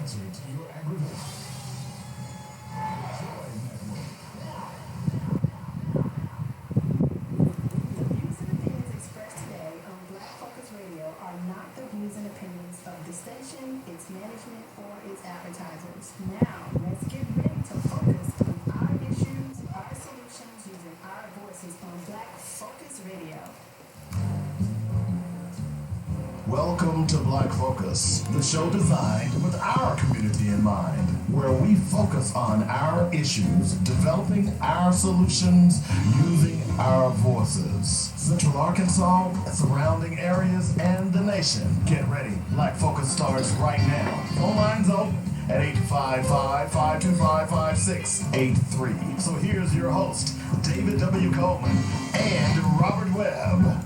answer to your aggravation. Joy Network. The views and opinions expressed today on Black Focus Radio are not the views and opinions of the station, its management, or its advertisers. Now, let's get ready to focus on our issues, our solutions, using our voices on Black Focus Radio. Welcome to Black Focus, the show designed with our community in mind, where we focus on our issues, developing our solutions, using our voices. Central Arkansas, surrounding areas, and the nation. Get ready. Black Focus starts right now. Phone lines open at 855-525-5683. So here's your host, David W. Coleman and Robert Webb.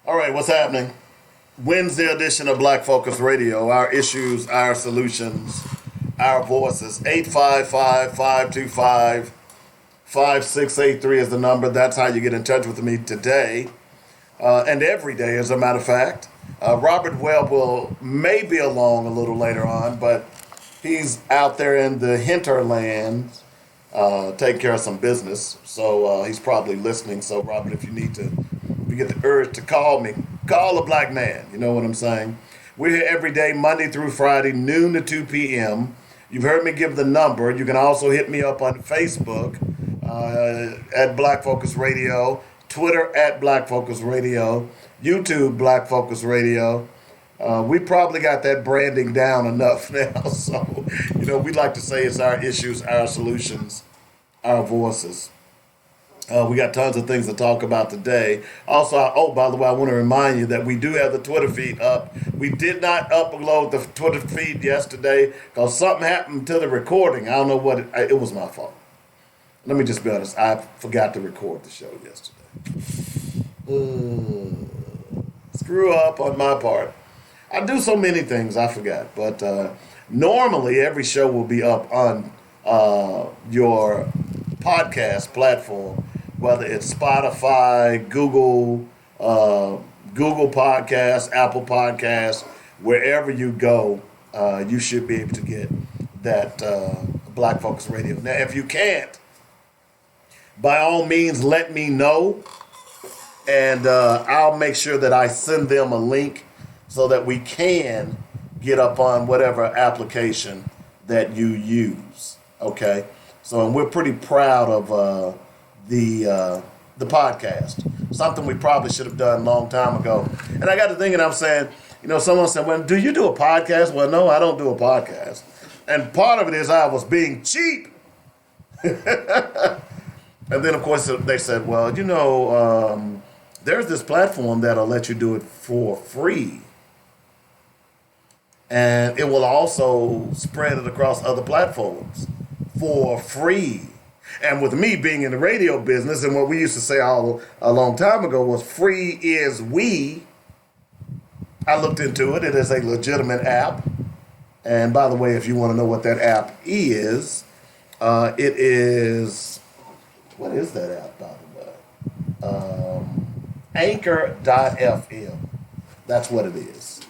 All right, what's happening? Wednesday edition of Black Focus Radio. Our issues, our solutions, our voices. 855-525-5683 is the number. That's how you get in touch with me today and every day, as a matter of fact. Robert Webb may be along a little later on, but he's out there in the hinterlands taking care of some business. So he's probably listening. So, Robert, if you get the urge to call me, call a black man. You know what I'm saying? We're here every day, Monday through Friday, noon to 2 p.m. You've heard me give the number. You can also hit me up on Facebook at Black Focus Radio, Twitter at Black Focus Radio, YouTube Black Focus Radio. We probably got that branding down enough now. So, we like to say it's our issues, our solutions, our voices. We got tons of things to talk about today. Also, by the way, I want to remind you that we do have the Twitter feed up. We did not upload the Twitter feed yesterday because something happened to the recording. I don't know what it was my fault. Let me just be honest. I forgot to record the show yesterday. Screw up on my part. I do so many things, I forgot. But normally, every show will be up on your podcast platform, whether it's Spotify, Google Podcasts, Apple Podcasts, wherever you go, you should be able to get that Black Focus Radio. Now, if you can't, by all means, let me know, and I'll make sure that I send them a link so that we can get up on whatever application that you use. Okay? So, and we're pretty proud of the podcast. Something we probably should have done a long time ago. And I got to thinking, I'm saying, someone said, well, do you do a podcast? Well, no, I don't do a podcast. And part of it is I was being cheap. And then, of course, they said, well, there's this platform that'll let you do it for free. And it will also spread it across other platforms for free. And with me being in the radio business, and what we used to say a long time ago was free is we. I looked into it. It is a legitimate app. And by the way, if you want to know what that app is, it is, what is that app, by the way? Anchor.fm. That's what it is.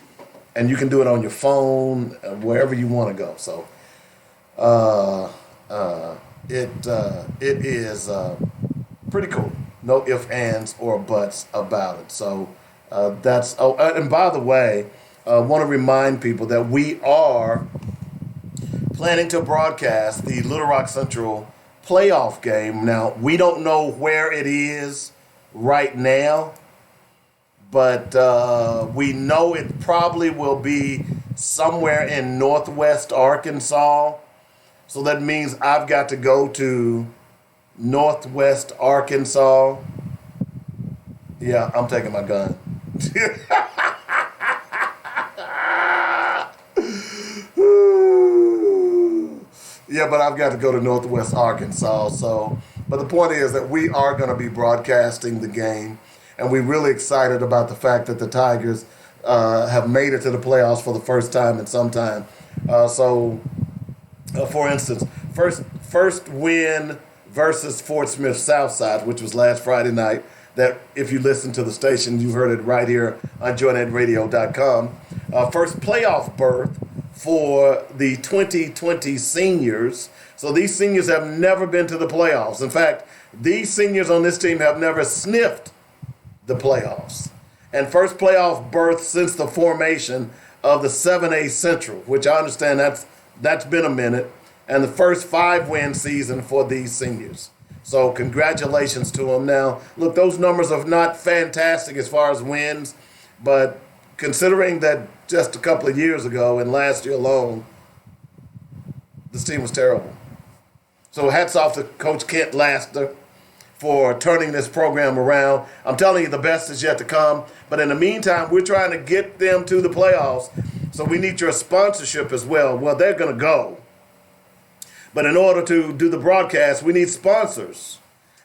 And you can do it on your phone, wherever you want to go. So, it is pretty cool. No ifs, ands, or buts about it. So that's. Oh, and by the way, I want to remind people that we are planning to broadcast the Little Rock Central playoff game. Now, we don't know where it is right now, but we know it probably will be somewhere in Northwest Arkansas. So that means I've got to go to Northwest Arkansas. Yeah, I'm taking my gun. Yeah, but I've got to go to Northwest Arkansas. So, but the point is that we are going to be broadcasting the game, and we're really excited about the fact that the Tigers have made it to the playoffs for the first time in some time. For instance, first win versus Fort Smith Southside, which was last Friday night. That if you listen to the station, you heard it right here on joynetradio.com. First playoff berth for the 2020 seniors. So these seniors have never been to the playoffs. In fact, these seniors on this team have never sniffed the playoffs. And first playoff berth since the formation of the 7A Central, which I understand that's been a minute, and the first 5-win season for these seniors. So congratulations to them. Now, look, those numbers are not fantastic as far as wins, but considering that just a couple of years ago and last year alone, this team was terrible. So hats off to Coach Kent Laster for turning this program around. I'm telling you, the best is yet to come. But in the meantime, we're trying to get them to the playoffs. So we need your sponsorship as well. Well, they're going to go. But in order to do the broadcast, we need sponsors.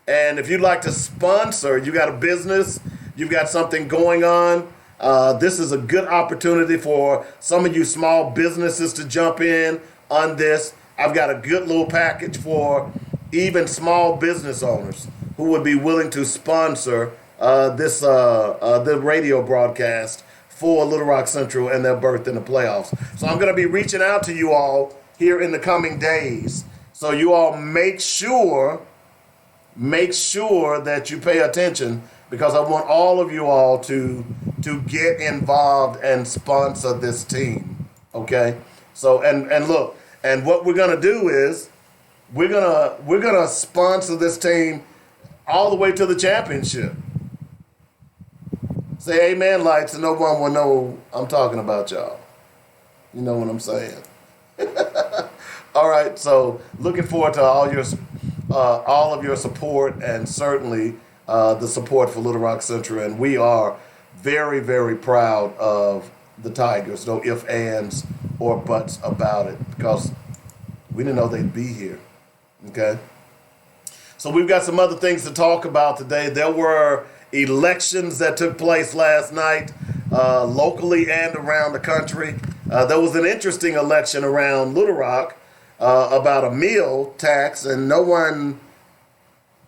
And if you'd like to sponsor, you got a business, you've got something going on, this is a good opportunity for some of you small businesses to jump in on this. I've got a good little package for even small business owners who would be willing to sponsor the radio broadcast for Little Rock Central and their berth in the playoffs. So I'm going to be reaching out to you all here in the coming days. So you all make sure that you pay attention, because I want all of you all to get involved and sponsor this team. Okay? So and look, and what we're gonna do is we're gonna sponsor this team all the way to the championship. Say amen, lights, and no one will know I'm talking about y'all. You know what I'm saying? All right, so looking forward to all of your support, and certainly the support for Little Rock Central. And we are very, very proud of the Tigers. No ifs, ands, or buts about it, because we didn't know they'd be here. Okay? So we've got some other things to talk about today. There were elections that took place last night, locally and around the country. There was an interesting election around Little Rock about a meal tax, and no one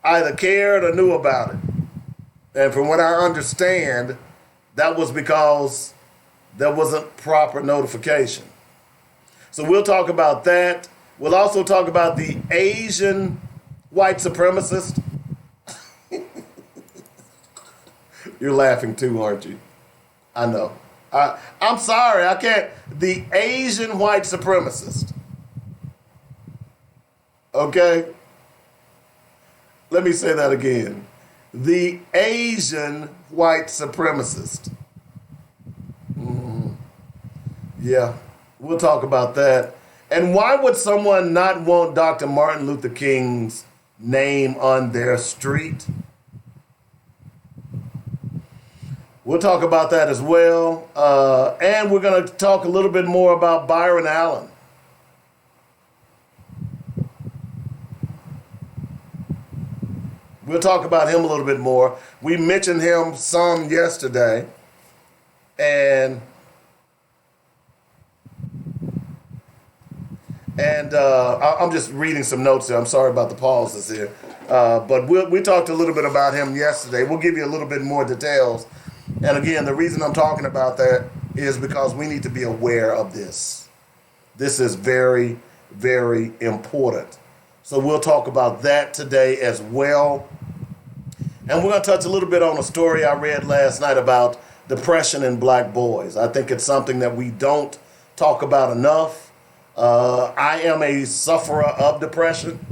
either cared or knew about it. And from what I understand, that was because there wasn't proper notification. So we'll talk about that. We'll also talk about the Asian white supremacist. You're laughing too, aren't you? I know. I'm sorry, I can't. The Asian white supremacist. Okay? Let me say that again. The Asian white supremacist. Yeah, we'll talk about that. And why would someone not want Dr. Martin Luther King's name on their street? We'll talk about that as well. And we're going to talk a little bit more about Byron Allen. We'll talk about him a little bit more. We mentioned him some yesterday. And I'm just reading some notes here. I'm sorry about the pauses here. But we talked a little bit about him yesterday. We'll give you a little bit more details. And again, the reason I'm talking about that is because we need to be aware of this. This is very, very important. So we'll talk about that today as well. And we're going to touch a little bit on a story I read last night about depression in black boys. I think it's something that we don't talk about enough. I am a sufferer of depression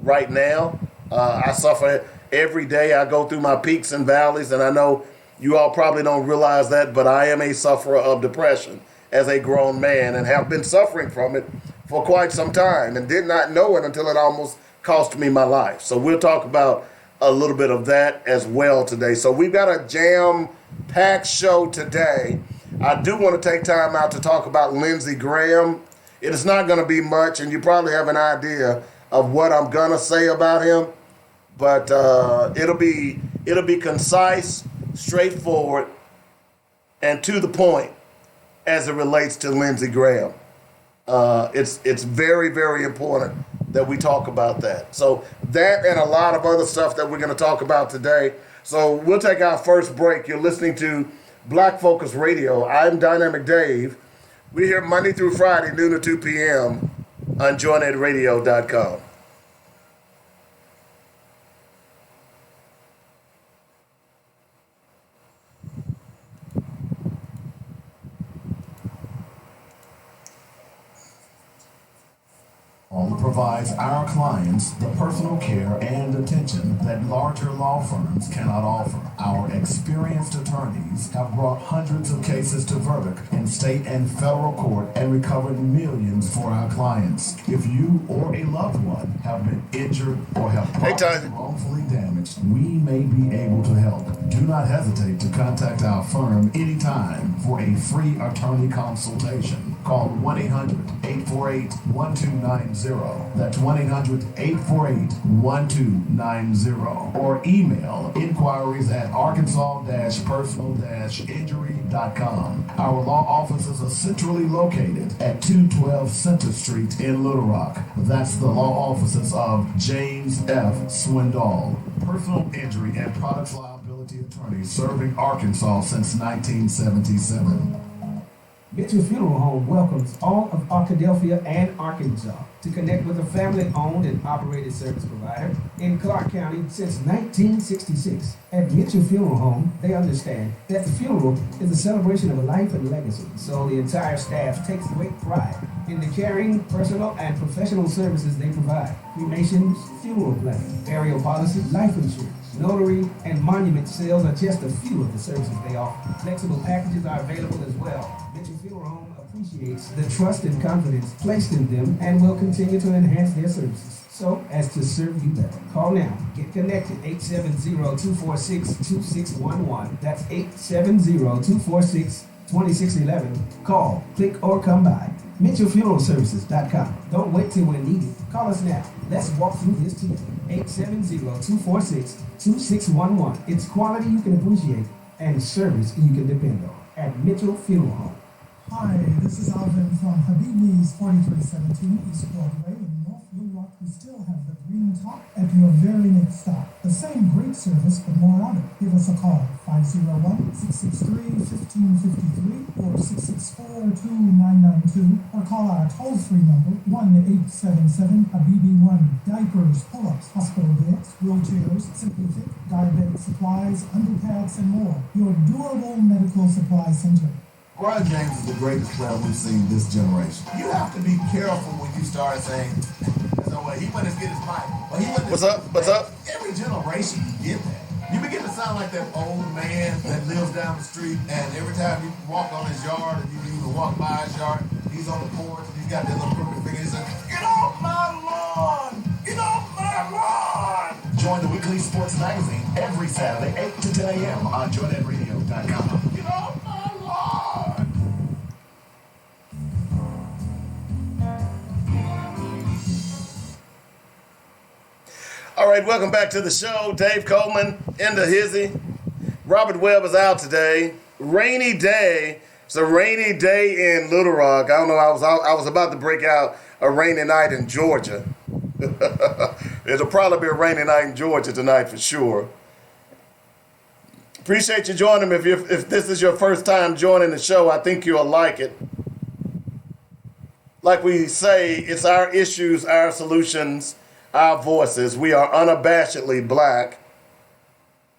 right now. I suffer every day. I go through my peaks and valleys, and I know you all probably don't realize that, but I am a sufferer of depression as a grown man, and have been suffering from it for quite some time, and did not know it until it almost cost me my life. So we'll talk about a little bit of that as well today. So we've got a jam-packed show today. I do want to take time out to talk about Lindsey Graham. It is not going to be much, and you probably have an idea of what I'm going to say about him, but it'll be concise, straightforward, and to the point as it relates to Lindsey Graham. It's very, very important that we talk about that. So that and a lot of other stuff that we're going to talk about today. So we'll take our first break. You're listening to Black Focus Radio. I'm Dynamic Dave. We're here Monday through Friday, noon to 2 p.m. on joinnedradio.com. Provides our clients the personal care and attention that larger law firms cannot offer. Our experienced attorneys have brought hundreds of cases to verdict in state and federal court and recovered millions for our clients. If you or a loved one have been injured or have property wrongfully damaged, we may be able to help. Do not hesitate to contact our firm anytime for a free attorney consultation. Call 1-800-848-1290. That's 1-800-848-1290. Or email inquiries at arkansas-personal-injury.com. Our law offices are centrally located at 212 Center Street in Little Rock. That's the law offices of James F. Swindoll, personal injury and products liability attorney serving Arkansas since 1977. Mitchell Funeral Home welcomes all of Arkadelphia and Arkansas to connect with a family-owned and operated service provider in Clark County since 1966. At Mitchell Funeral Home, they understand that the funeral is a celebration of a life and legacy, so the entire staff takes great pride in the caring, personal, and professional services they provide. Cremations, funeral planning, burial policy, life insurance, notary, and monument sales are just a few of the services they offer. Flexible packages are available as well. Mitchell Funeral Home appreciates the trust and confidence placed in them and will continue to enhance their services so as to serve you better. Call now. Get connected. 870-246-2611. That's 870-246-2611. Call, click, or come by. MitchellFuneralServices.com. Don't wait till we're needed. Call us now. Let's walk through this together. 870-246-2611. It's quality you can appreciate and service you can depend on at Mitchell Funeral Home. Hi, this is Alvin from Habibi's 4317 East Broadway in North Little Rock. We still have the green top at your very next stop. The same great service, but more on it. Give us a call, 501-663-1553 or 664-2992, or call our toll-free number, 1-877-HABIBI-1. Diapers, pull-ups, hospital beds, wheelchairs, Simply Fit, diabetic supplies, underpads, and more. Your durable medical supply center. LeBron James is the greatest player we've seen this generation. You have to be careful when you start saying, so he went to get his mic. What's up? Every generation you get that. You begin to sound like that old man that lives down the street, and every time you walk on his yard, and you can even walk by his yard, he's on the porch, and he's got that little crooked finger, he says, "Get off my lawn! Get off my lawn!" Join the weekly sports magazine every Saturday, 8 to 10 a.m. on joinnedradio.com. Get off my lawn! All right, welcome back to the show. Dave Coleman in the hizzy. Robert Webb is out today. Rainy day. It's a rainy day in Little Rock. I don't know. I was about to break out a rainy night in Georgia. It'll probably be a rainy night in Georgia tonight for sure. Appreciate you joining me. If this is your first time joining the show, I think you'll like it. Like we say, it's our issues, our solutions, our voices. We are unabashedly black.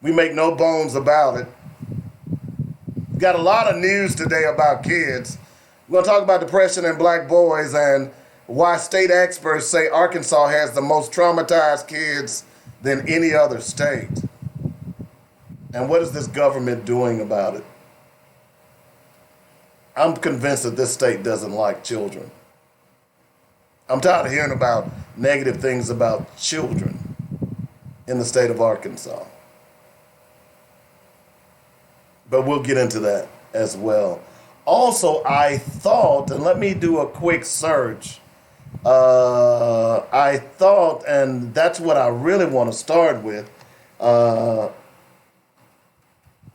We make no bones about it. Got a lot of news today about kids. We're going to talk about depression in black boys and why state experts say Arkansas has the most traumatized kids than any other state. And what is this government doing about it? I'm convinced that this state doesn't like children. I'm tired of hearing about negative things about children in the state of Arkansas. But we'll get into that as well. Also, I thought, and let me do a quick search. I thought, and that's what I really want to start with. I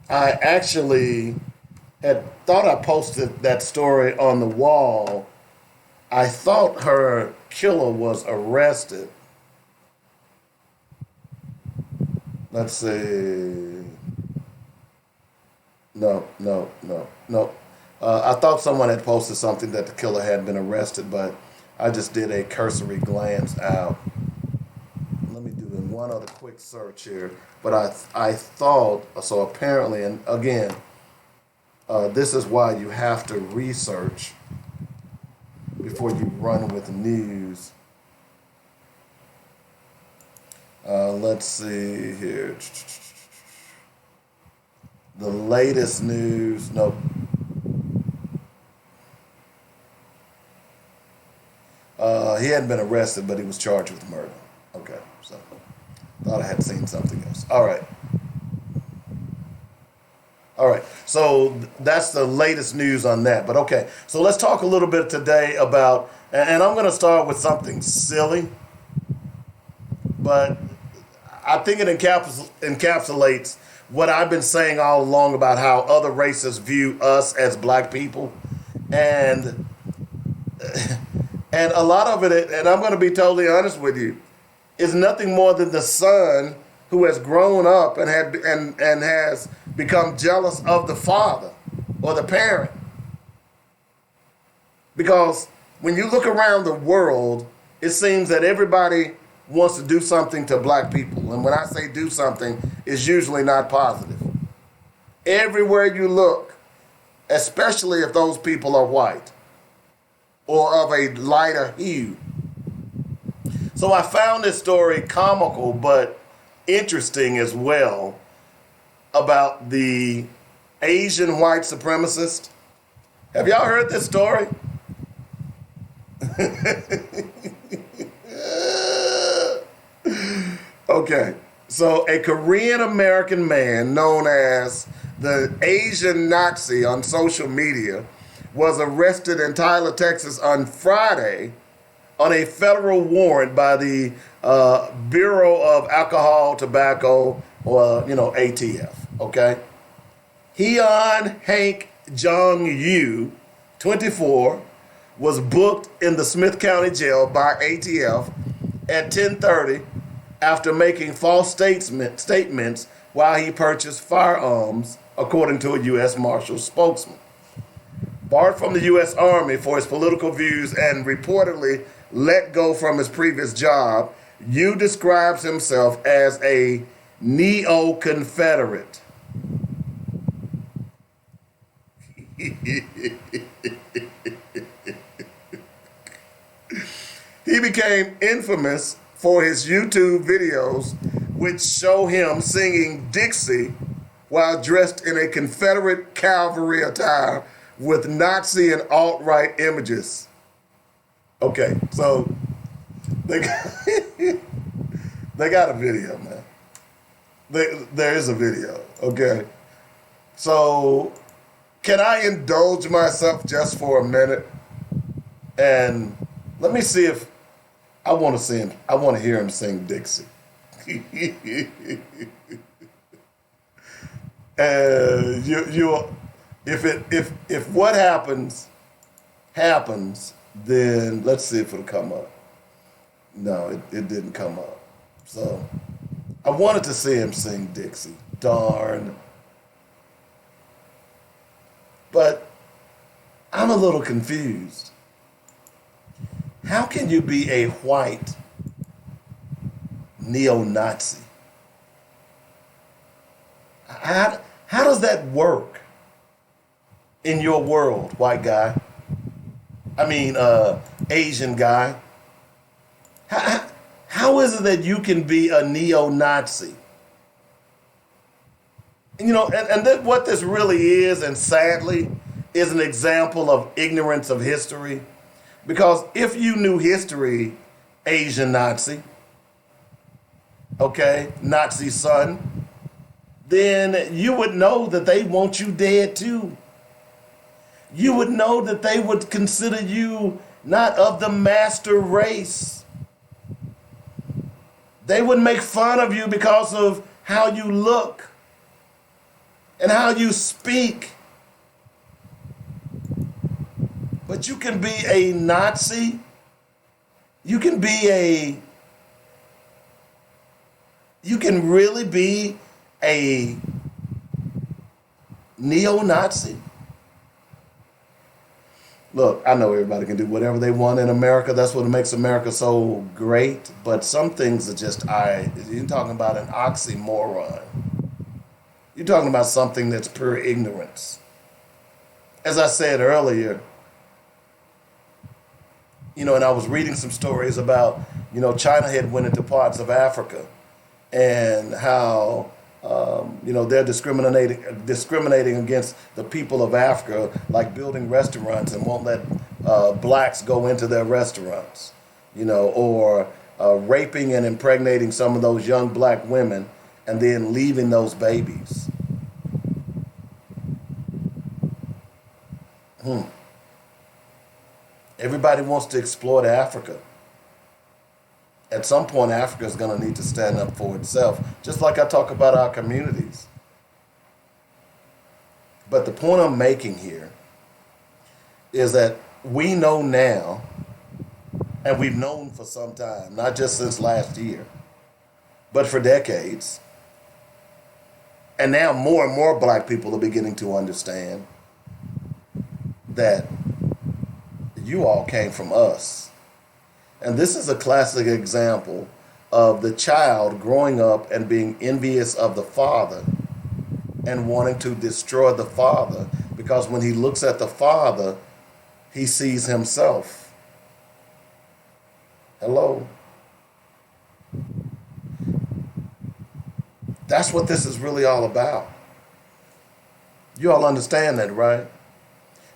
actually had thought I posted that story on the wall. I thought her killer was arrested. Let's see. No. I thought someone had posted something that the killer had been arrested, but I just did a cursory glance out. Let me do one other quick search here. But I thought, so apparently, and again, this is why you have to research before you run with news. Let's see here. The latest news. Nope. He hadn't been arrested, but he was charged with murder. Okay, so thought I had seen something else. All right. So that's the latest news on that. But okay, so let's talk a little bit today about, and I'm going to start with something silly, but I think it encapsulates what I've been saying all along about how other races view us as black people. And a lot of it, and I'm going to be totally honest with you, is nothing more than the son who has grown up and has become jealous of the father or the parent. Because when you look around the world, it seems that everybody wants to do something to black people. And when I say do something, it's usually not positive. Everywhere you look, especially if those people are white or of a lighter hue. So I found this story comical but interesting as well about the Asian white supremacist. Have y'all heard this story? Okay, so a Korean American man known as the Asian Nazi on social media was arrested in Tyler, Texas on Friday on a federal warrant by the Bureau of Alcohol, Tobacco, or, ATF, okay? Heon Hank Jong-yu, 24, was booked in the Smith County Jail by ATF at 10:30 after making false statements while he purchased firearms, according to a U.S. Marshal spokesman. Barred from the U.S. Army for his political views and reportedly let go from his previous job, Yu describes himself as a neo-Confederate. He became infamous for his YouTube videos, which show him singing Dixie while dressed in a Confederate cavalry attire with Nazi and alt-right images. Okay, so they got a video, man. There is a video, okay? So can I indulge myself just for a minute? And let me see if I want to hear him sing Dixie. If what happens, then let's see if it'll come up. No, it didn't come up. So I wanted to see him sing Dixie. Darn. But I'm a little confused. How can you be a white neo-Nazi? How does that work in your world, white guy? I mean, Asian guy. How is it that you can be a neo-Nazi? And what this really is, and sadly, is an example of ignorance of history. Because if you knew history, Asian Nazi, okay, Nazi son, then you would know that they want you dead too. You would know that they would consider you not of the master race. They would make fun of you because of how you look and how you speak. But But you can be a Nazi. You can really be a neo-Nazi. Look, I know everybody can do whatever they want in America. That's what makes America so great. But some things are just, you're talking about an oxymoron. You're talking about something that's pure ignorance. As I said earlier, and I was reading some stories about, China had went into parts of Africa and how, they're discriminating against the people of Africa, like building restaurants and won't let blacks go into their restaurants, or raping and impregnating some of those young black women and then leaving those babies. Everybody wants to exploit Africa. At some point, Africa is going to need to stand up for itself, just like I talk about our communities. But the point I'm making here is that we know now, and we've known for some time, not just since last year, but for decades, and now more and more black people are beginning to understand that you all came from us. And this is a classic example of the child growing up and being envious of the father and wanting to destroy the father, because when he looks at the father, he sees himself. Hello? That's what this is really all about. You all understand that, right?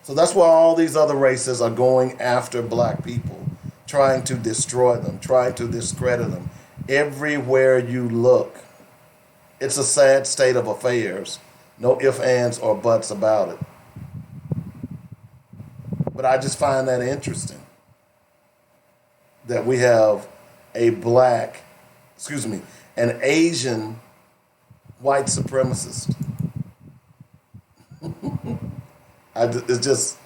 So that's why all these other races are going after black people, trying to destroy them, trying to discredit them. Everywhere you look, it's a sad state of affairs. No ifs, ands, or buts about it. But I just find that interesting that we have an Asian white supremacist. It just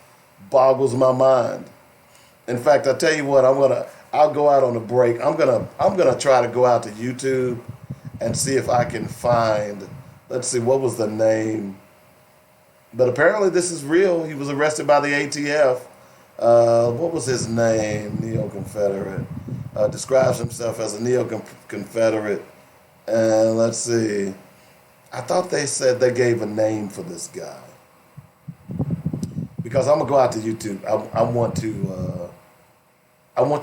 boggles my mind. In fact, I tell you what, I'll go out on a break. I'm gonna try to go out to YouTube and see if I can find. Let's see, what was the name? But apparently this is real. He was arrested by the ATF. What was his name? Neo-Confederate. Describes himself as a Neo-Confederate. And let's see. I thought they said they gave a name for this guy. Because I'm gonna go out to YouTube. I want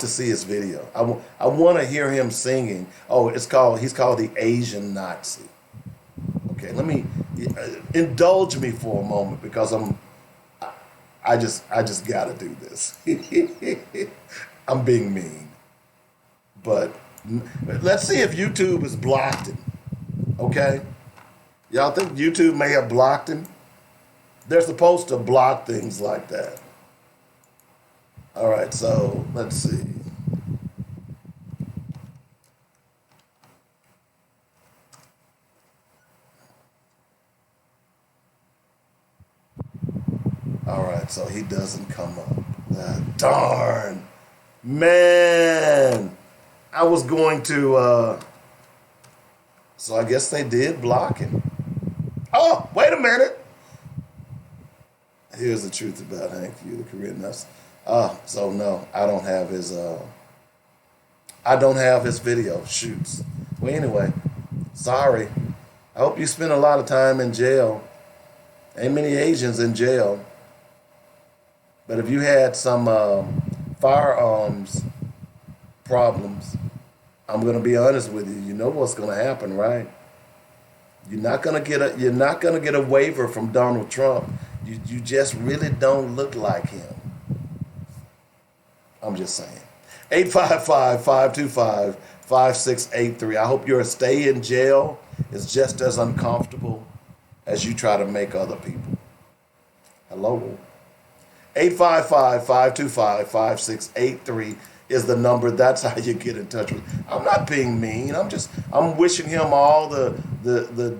to see his video. I want to hear him singing. Oh, he's called the Asian Nazi. Okay, let me indulge me for a moment, because I just gotta do this. I'm being mean, but let's see if YouTube has blocked him. Okay, y'all think YouTube may have blocked him? They're supposed to block things like that. All right, so let's see. All right, so he doesn't come up. Darn. Man. I was going to, so I guess they did block him. Oh, wait a minute. Here's the truth about Hank Fu, the Korean Nazi. So no, I don't have his video shoots. Well, anyway, sorry. I hope you spent a lot of time in jail. Ain't many Asians in jail. But if you had some firearms problems, I'm gonna be honest with you. You know what's gonna happen, right? You're not gonna get a waiver from Donald Trump. You just really don't look like him. I'm just saying. 855-525-5683. I hope your stay in jail is just as uncomfortable as you try to make other people. Hello? 855-525-5683 is the number. That's how you get in touch with me. I'm not being mean. I'm wishing him all the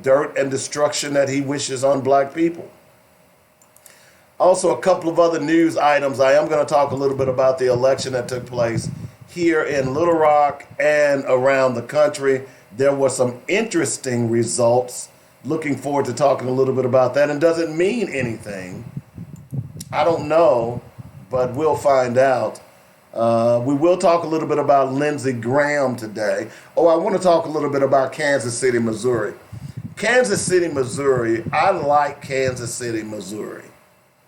dirt and destruction that he wishes on black people. Also, a couple of other news items. I am going to talk a little bit about the election that took place here in Little Rock and around the country. There were some interesting results. Looking forward to talking a little bit about that. And does it mean anything? I don't know, but we'll find out. We will talk a little bit about Lindsey Graham today. Oh, I want to talk a little bit about Kansas City, Missouri. Kansas City, Missouri. I like Kansas City, Missouri.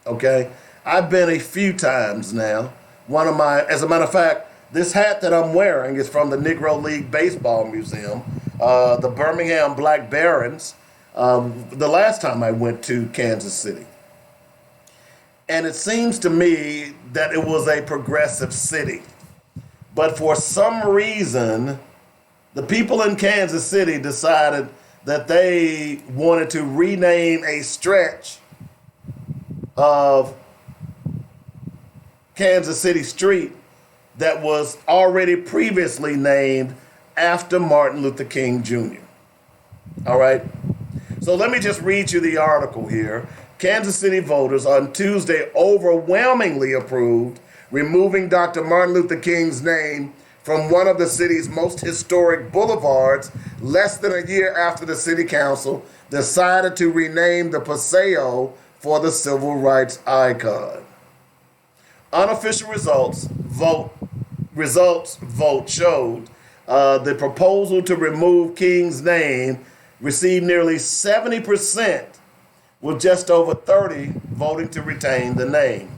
Okay? I've been a few times now. As a matter of fact, this hat that I'm wearing is from the Negro League Baseball Museum, the Birmingham Black Barons, the last time I went to Kansas City. And it seems to me that it was a progressive city. But for some reason, the people in Kansas City decided that they wanted to rename a stretch of Kansas City Street that was already previously named after Martin Luther King Jr. All right? So let me just read you the article here. Kansas City voters on Tuesday overwhelmingly approved removing Dr. Martin Luther King's name from one of the city's most historic boulevards less than a year after the city council decided to rename the Paseo for the civil rights icon. Unofficial vote showed the proposal to remove King's name received nearly 70%, with just over 30 voting to retain the name.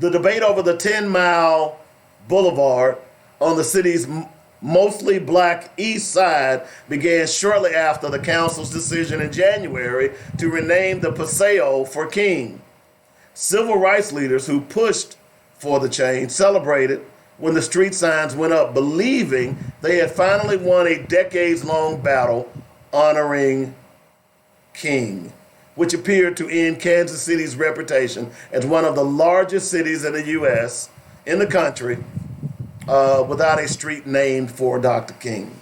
The debate over the 10-mile boulevard on the city's mostly black east side began shortly after the council's decision in January to rename the Paseo for King. Civil rights leaders who pushed for the change celebrated when the street signs went up, believing they had finally won a decades-long battle honoring King, which appeared to end Kansas City's reputation as one of the largest cities in the U.S., in the country, without a street named for Dr. King.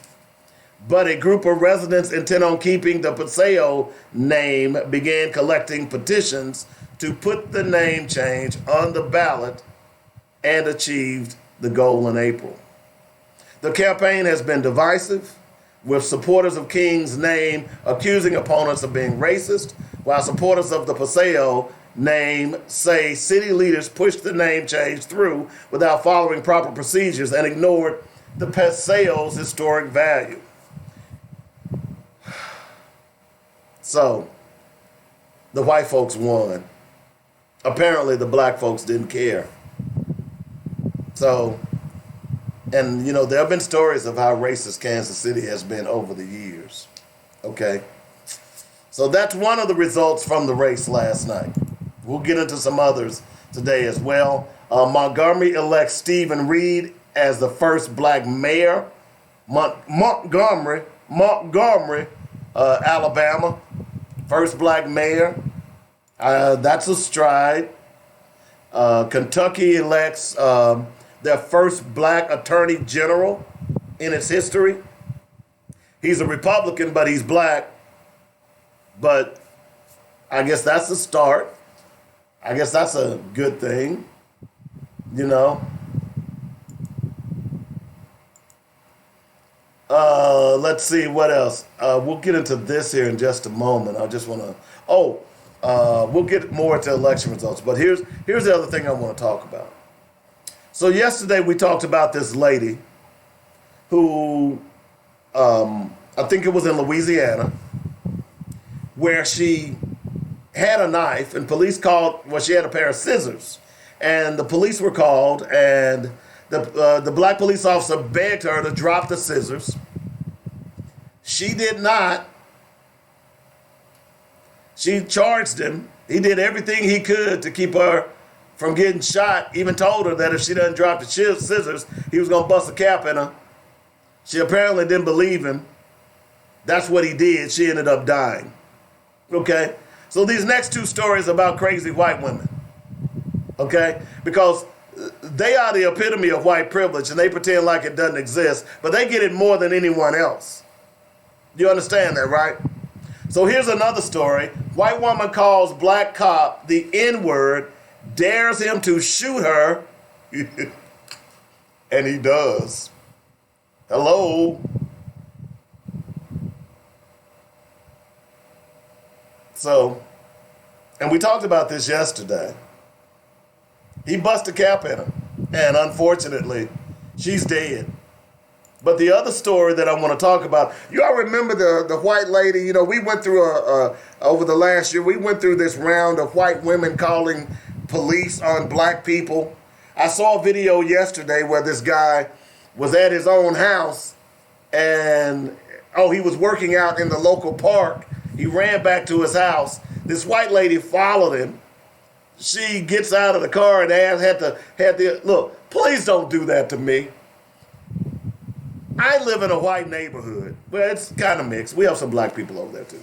But a group of residents intent on keeping the Paseo name began collecting petitions to put the name change on the ballot and achieved the goal in April. The campaign has been divisive, with supporters of King's name accusing opponents of being racist, while supporters of the Paseo name say city leaders pushed the name change through without following proper procedures and ignored the Paseo's historic value. So, the white folks won. Apparently, the black folks didn't care. So, and you know, there have been stories of how racist Kansas City has been over the years. Okay? So that's one of the results from the race last night. We'll get into some others today as well. Montgomery elects Stephen Reed as the first black mayor. Montgomery, Alabama, first black mayor. That's a stride. Kentucky elects their first black attorney general in its history. He's a Republican, but he's black. But I guess that's a start. I guess that's a good thing, you know. Let's see what else. We'll get into this here in just a moment. I just want to. We'll get more to election results. But here's the other thing I want to talk about. So yesterday we talked about this lady who, I think it was in Louisiana, where she had a knife and police called, well, she had a pair of scissors. And the police were called and the black police officer begged her to drop the scissors. She did not. She charged him. He did everything he could to keep her from getting shot, even told her that if she doesn't drop the scissors, he was going to bust a cap in her. She apparently didn't believe him. That's what he did. She ended up dying. Okay? So these next two stories about crazy white women. Okay? Because they are the epitome of white privilege and they pretend like it doesn't exist, but they get it more than anyone else. You understand that, right? So here's another story. White woman calls black cop the N-word, dares him to shoot her, and he does. Hello? So, and we talked about this yesterday. He busted a cap in her, and unfortunately, she's dead. But the other story that I want to talk about, you all remember the white lady, you know, we went through over the last year, we went through this round of white women calling police on black people. I saw a video yesterday where this guy was at his own house and, he was working out in the local park. He ran back to his house. This white lady followed him. She gets out of the car and had the look, please don't do that to me. I live in a white neighborhood. Well, it's kind of mixed. We have some black people over there too.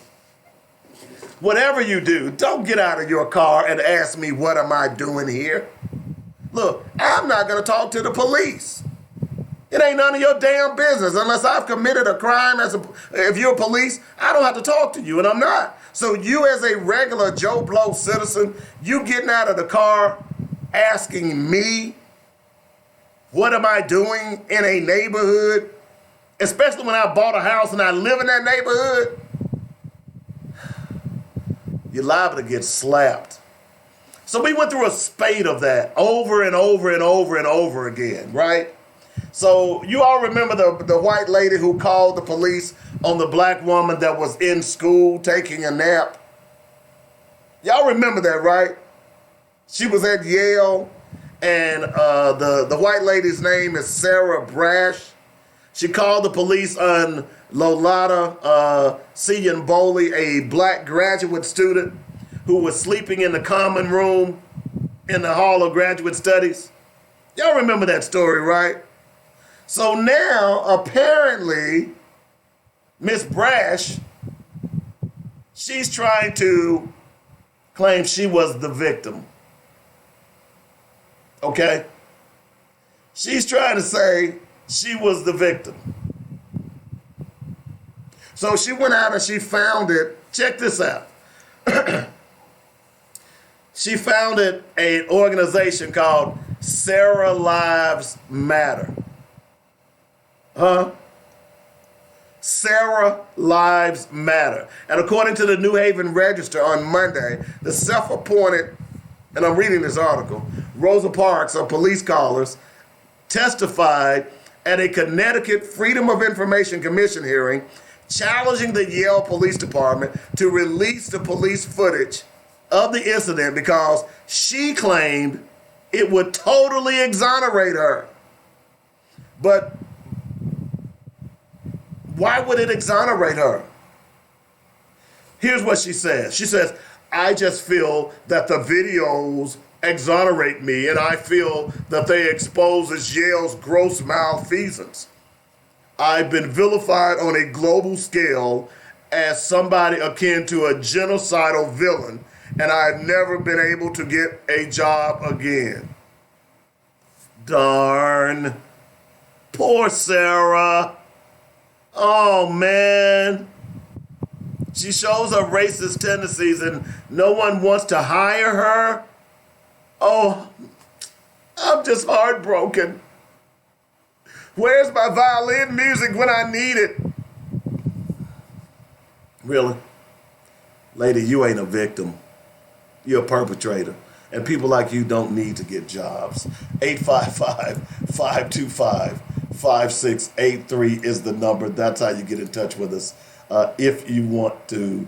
Whatever you do, don't get out of your car and ask me what am I doing here. Look, I'm not going to talk to the police. It ain't none of your damn business unless I've committed a crime. If you're police, I don't have to talk to you, and I'm not. So you as a regular Joe Blow citizen, you getting out of the car asking me, what am I doing in a neighborhood? Especially when I bought a house and I live in that neighborhood, you're liable to get slapped. So we went through a spate of that over and over and over and over again, right? So you all remember the white lady who called the police on the black woman that was in school taking a nap? Y'all remember that, right? She was at Yale, and the white lady's name is Sarah Brash. She called the police on Lolata Siyanboli, a black graduate student who was sleeping in the common room in the Hall of Graduate Studies. Y'all remember that story, right? So now, apparently, Miss Brash, she's trying to claim she was the victim. Okay? She's trying to say she was the victim. So she went out and she founded, check this out. She founded an organization called Sarah Lives Matter. Sarah Lives Matter. And according to the New Haven Register on Monday, the self-appointed, and I'm reading this article, Rosa Parks, of Police Callers, testified at a Connecticut Freedom of Information Commission hearing challenging the Yale Police Department to release the police footage of the incident because she claimed it would totally exonerate her. But why would it exonerate her? Here's what she says. She says, I just feel that the videos exonerate me, and I feel that they expose Yale's gross malfeasance. I've been vilified on a global scale as somebody akin to a genocidal villain, and I've never been able to get a job again. Darn. Poor Sarah. Oh, man. She shows her racist tendencies and no one wants to hire her. Oh, I'm just heartbroken. Where's my violin music when I need it? Really? Lady, you ain't a victim. You're a perpetrator. And people like you don't need to get jobs. 855-525-5683 is the number. That's how you get in touch with us. If you want to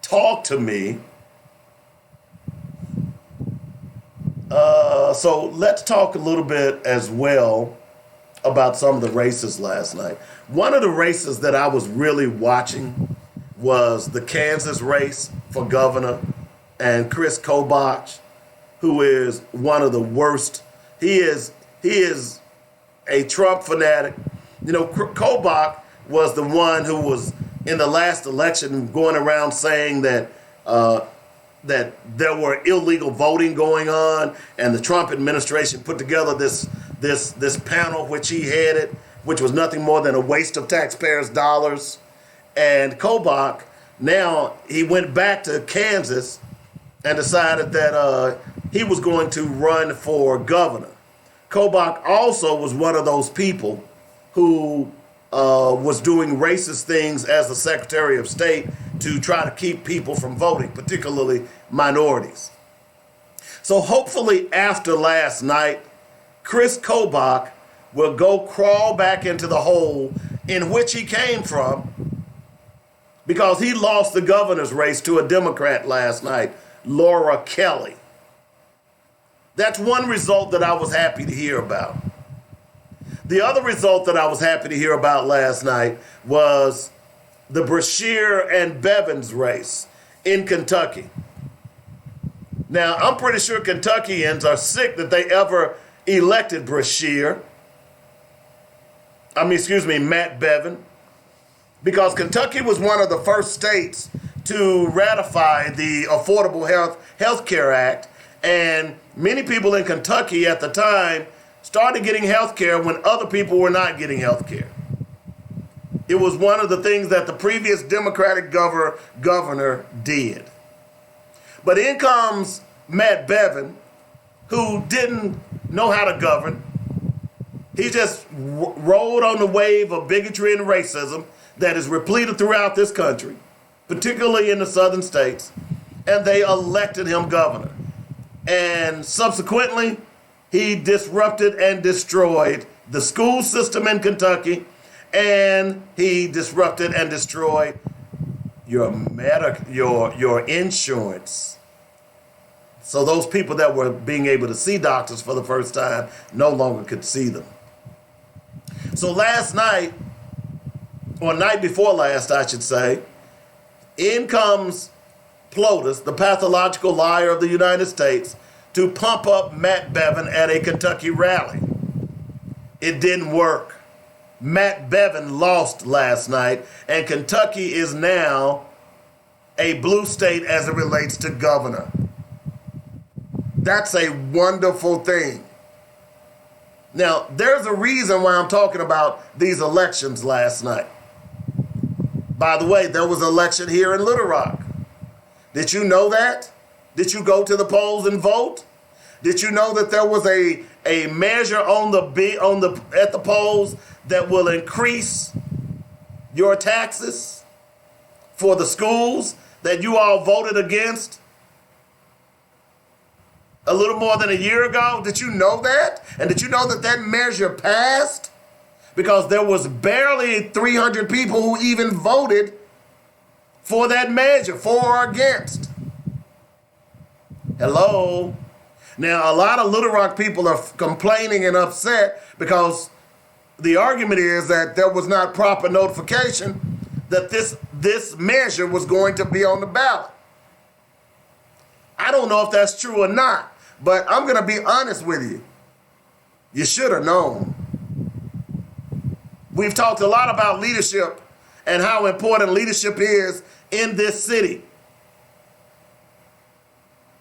talk to me. So let's talk a little bit as well about some of the races last night. One of the races that I was really watching was the Kansas race for governor, and Chris Kobach, who is one of the worst. He is a Trump fanatic. You know, Kobach was the one who was in the last election going around saying that that there were illegal voting going on, and the Trump administration put together this panel which he headed, which was nothing more than a waste of taxpayers' dollars. And Kobach Now he went back to Kansas and decided that he was going to run for governor. Kobach also was one of those people who was doing racist things as the Secretary of State to try to keep people from voting, particularly minorities. So hopefully after last night, Chris Kobach will go crawl back into the hole in which he came from, because he lost the governor's race to a Democrat last night, Laura Kelly. That's one result that I was happy to hear about. The other result that I was happy to hear about last night was the Brashear and Bevins race in Kentucky. Now, I'm pretty sure Kentuckians are sick that they ever elected Matt Bevin, because Kentucky was one of the first states to ratify the Affordable Health Care Act, and many people in Kentucky at the time started getting health care when other people were not getting health care. It was one of the things that the previous Democratic governor did. But in comes Matt Bevin, who didn't know how to govern. He just rode on the wave of bigotry and racism that is repleted throughout this country, particularly in the southern states, and they elected him governor. And subsequently, he disrupted and destroyed the school system in Kentucky, and he disrupted and destroyed your insurance. So those people that were being able to see doctors for the first time no longer could see them. So last night, or night before last, I should say, in comes PLOTUS, the pathological liar of the United States, to pump up Matt Bevin at a Kentucky rally. It didn't work. Matt Bevin lost last night, and Kentucky is now a blue state as it relates to governor. That's a wonderful thing. Now, there's a reason why I'm talking about these elections last night. By the way, there was an election here in Little Rock. Did you know that? Did you go to the polls and vote? Did you know that there was a measure at the polls that will increase your taxes for the schools that you all voted against a little more than a year ago? Did you know that? And did you know that that measure passed? Because there was barely 300 people who even voted for that measure, for or against. Hello? Now, a lot of Little Rock people are complaining and upset because the argument is that there was not proper notification that this measure was going to be on the ballot. I don't know if that's true or not, but I'm going to be honest with you. You should have known. We've talked a lot about leadership and how important leadership is in this city,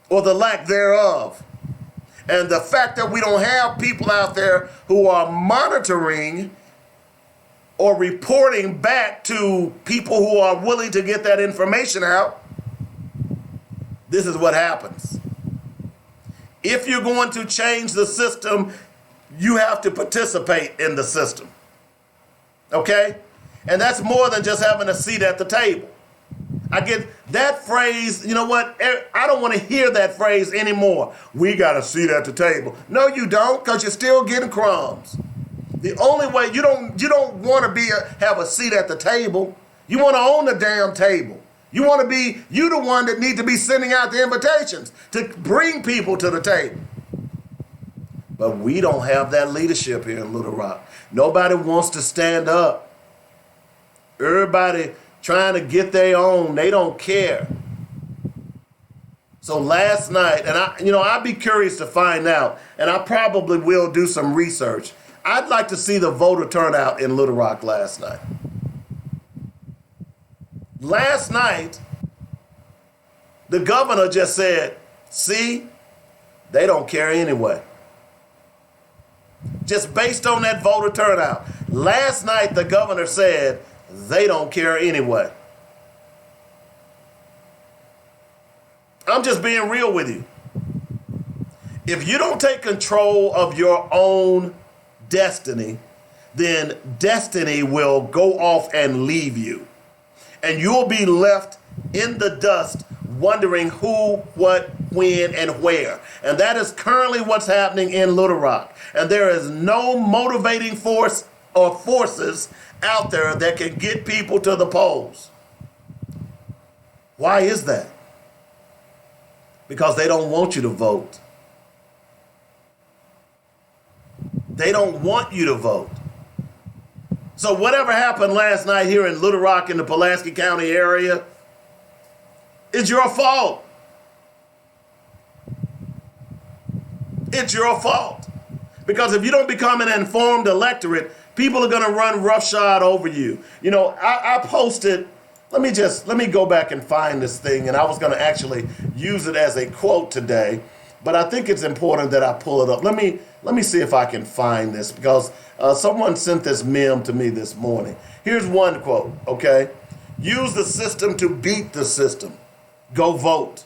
or the lack thereof. And the fact that we don't have people out there who are monitoring or reporting back to people who are willing to get that information out, this is what happens. If you're going to change the system, you have to participate in the system. Okay? And that's more than just having a seat at the table. I get that phrase, you know what? I don't want to hear that phrase anymore. We got a seat at the table. No, you don't, because you're still getting crumbs. The only way, you don't want to have a seat at the table. You want to own the damn table. You the one that need to be sending out the invitations to bring people to the table. But we don't have that leadership here in Little Rock. Nobody wants to stand up. Everybody trying to get their own. They don't care. So last night, and I'd be curious to find out, and I probably will do some research. I'd like to see the voter turnout in Little Rock last night. Last night, the governor just said, see, they don't care anyway. Just based on that voter turnout. Last night, the governor said, they don't care anyway. I'm just being real with you. If you don't take control of your own destiny, then destiny will go off and leave you. And you'll be left in the dust wondering who, what, when, and where. And that is currently what's happening in Little Rock. And there is no motivating force or forces out there that can get people to the polls. Why is that? Because they don't want you to vote. They don't want you to vote. So whatever happened last night here in Little Rock in the Pulaski County area, it's your fault. It's your fault. Because if you don't become an informed electorate, people are going to run roughshod over you. You know, I posted, let me go back and find this thing, and I was going to actually use it as a quote today, but I think it's important that I pull it up. Let me see if I can find this, because someone sent this meme to me this morning. Here's one quote, okay? Use the system to beat the system. Go vote.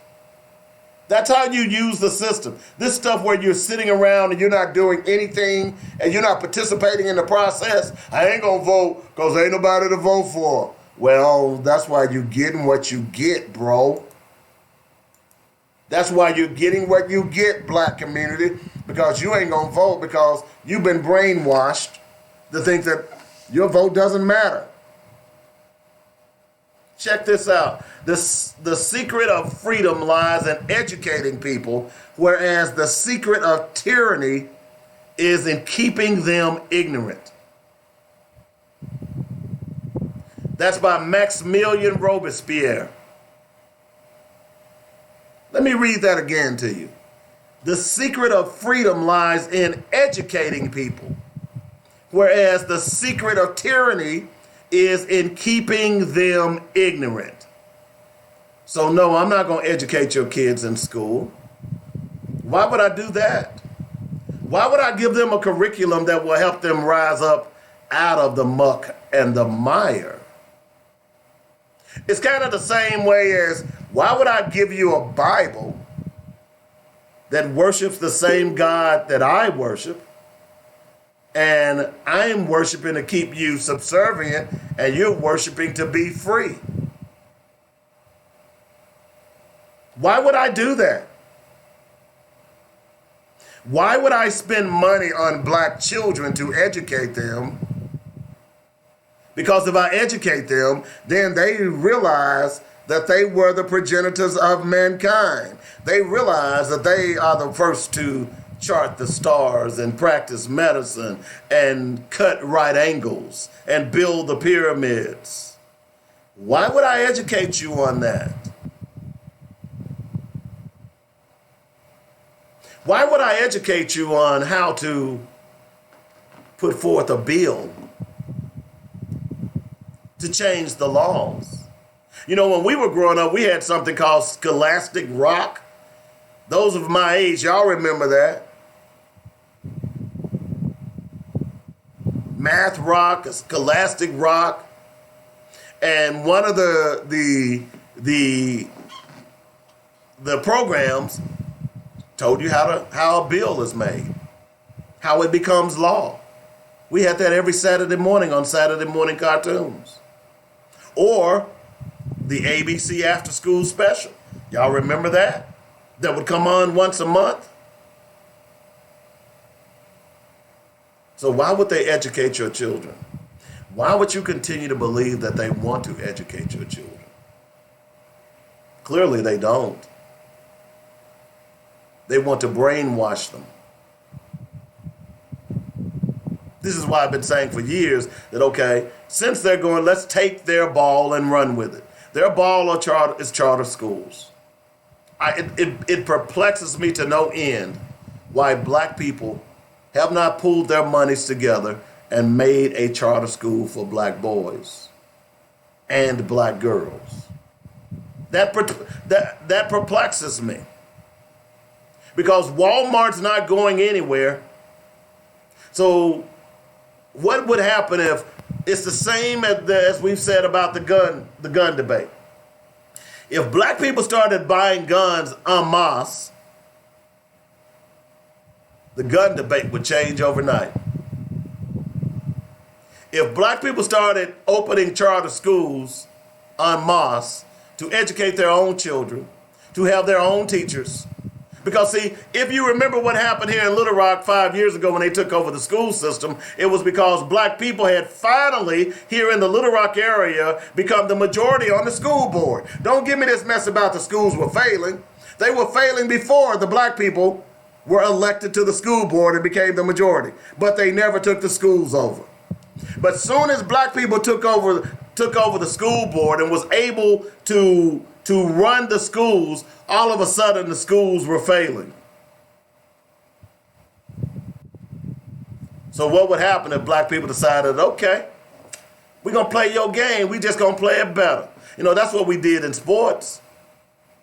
That's how you use the system. This stuff where you're sitting around and you're not doing anything and you're not participating in the process. I ain't gonna vote because ain't nobody to vote for. Well, that's why you're getting what you get, bro. That's why you're getting what you get, black community, because you ain't gonna vote because you've been brainwashed to think that your vote doesn't matter. Check this out. The secret of freedom lies in educating people, whereas the secret of tyranny is in keeping them ignorant. That's by Maximilien Robespierre. Let me read that again to you. The secret of freedom lies in educating people, whereas the secret of tyranny is in keeping them ignorant. So no, I'm not going to educate your kids in school. Why would I do that? Why would I give them a curriculum that will help them rise up out of the muck and the mire? It's kind of the same way as, why would I give you a Bible that worships the same God that I worship, and I'm worshiping to keep you subservient, and you're worshiping to be free? Why would I do that? Why would I spend money on black children to educate them? Because if I educate them, then they realize that they were the progenitors of mankind. They realize that they are the first to chart the stars and practice medicine and cut right angles and build the pyramids. Why would I educate you on that? Why would I educate you on how to put forth a bill to change the laws? You know, when we were growing up, we had something called Scholastic Rock. Those of my age, y'all remember that. Math Rock, Scholastic Rock. And one of the programs told you how a bill is made, how it becomes law. We had that every Saturday morning on Saturday morning cartoons. Or the ABC After School Special. Y'all remember that? That would come on once a month. So why would they educate your children? Why would you continue to believe that they want to educate your children? Clearly they don't. They want to brainwash them. This is why I've been saying for years that, okay, since they're going, let's take their ball and run with it. Their ball is charter schools. It perplexes me to no end why black people have not pulled their monies together and made a charter school for black boys and black girls. That perplexes me. Because Walmart's not going anywhere. So what would happen if it's the same as we've said about the gun debate? If black people started buying guns en masse, the gun debate would change overnight. If black people started opening charter schools en masse to educate their own children, to have their own teachers, because see, if you remember what happened here in Little Rock 5 years ago when they took over the school system, it was because black people had finally, here in the Little Rock area, become the majority on the school board. Don't give me this mess about the schools were failing. They were failing before the black people were elected to the school board and became the majority. But they never took the schools over. But soon as black people took over the school board and was able to run the schools, all of a sudden the schools were failing. So what would happen if black people decided, okay, we're going to play your game, we just going to play it better. You know, that's what we did in sports.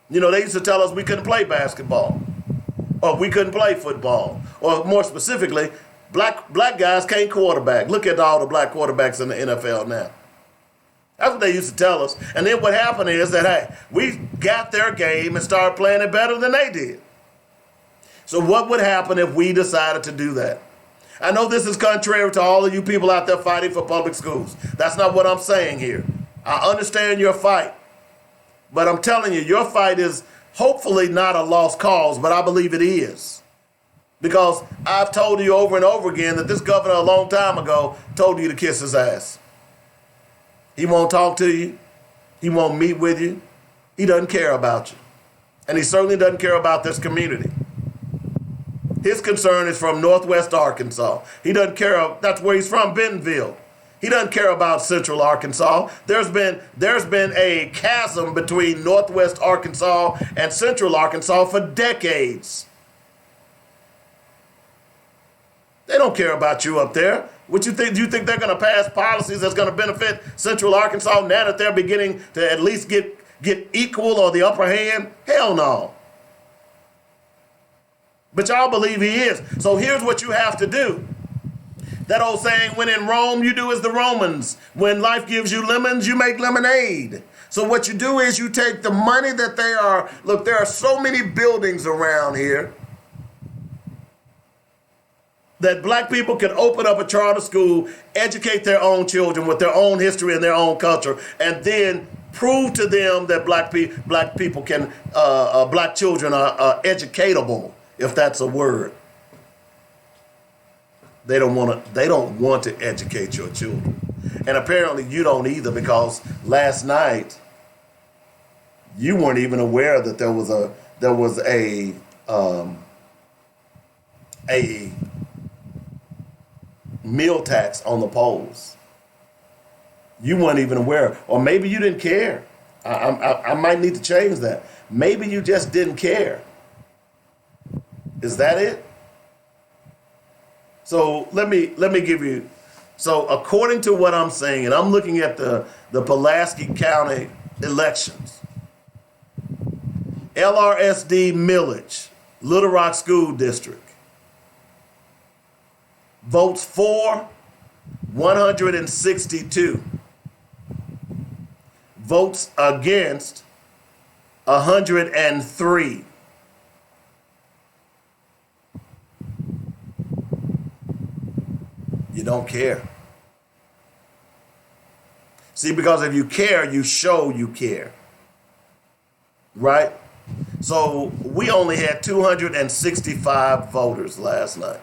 You know, they used to tell us we couldn't play basketball, or we couldn't play football, or more specifically, black guys can't quarterback. Look at all the black quarterbacks in the NFL now. That's what they used to tell us. And then what happened is that, hey, we got their game and started playing it better than they did. So what would happen if we decided to do that? I know this is contrary to all of you people out there fighting for public schools. That's not what I'm saying here. I understand your fight. But I'm telling you, your fight is hopefully not a lost cause, but I believe it is. Because I've told you over and over again that this governor a long time ago told you to kiss his ass. He won't talk to you. He won't meet with you. He doesn't care about you. And he certainly doesn't care about this community. His concern is from Northwest Arkansas. He doesn't care. That's where he's from, Bentonville. He doesn't care about Central Arkansas. There's been a chasm between Northwest Arkansas and Central Arkansas for decades. They don't care about you up there. What you think? Do you think they're going to pass policies that's going to benefit Central Arkansas now that they're beginning to at least get equal or the upper hand? Hell no. But y'all believe he is. So here's what you have to do. That old saying, when in Rome, you do as the Romans. When life gives you lemons, you make lemonade. So what you do is you take the money that look, there are so many buildings around here that black people can open up a charter school, educate their own children with their own history and their own culture, and then prove to them that black children are educatable, if that's a word. They don't want to educate your children. And apparently you don't either, because last night you weren't even aware that there was a meal tax on the polls. You weren't even aware, or maybe you didn't care. I might need to change that. Maybe you just didn't care. Is that it? So let me give you. So according to what I'm saying, and I'm looking at the Pulaski County elections, LRSD millage, Little Rock School District, votes for 162, votes against 103. You don't care. See, because if you care, you show you care. Right? So we only had 265 voters last night.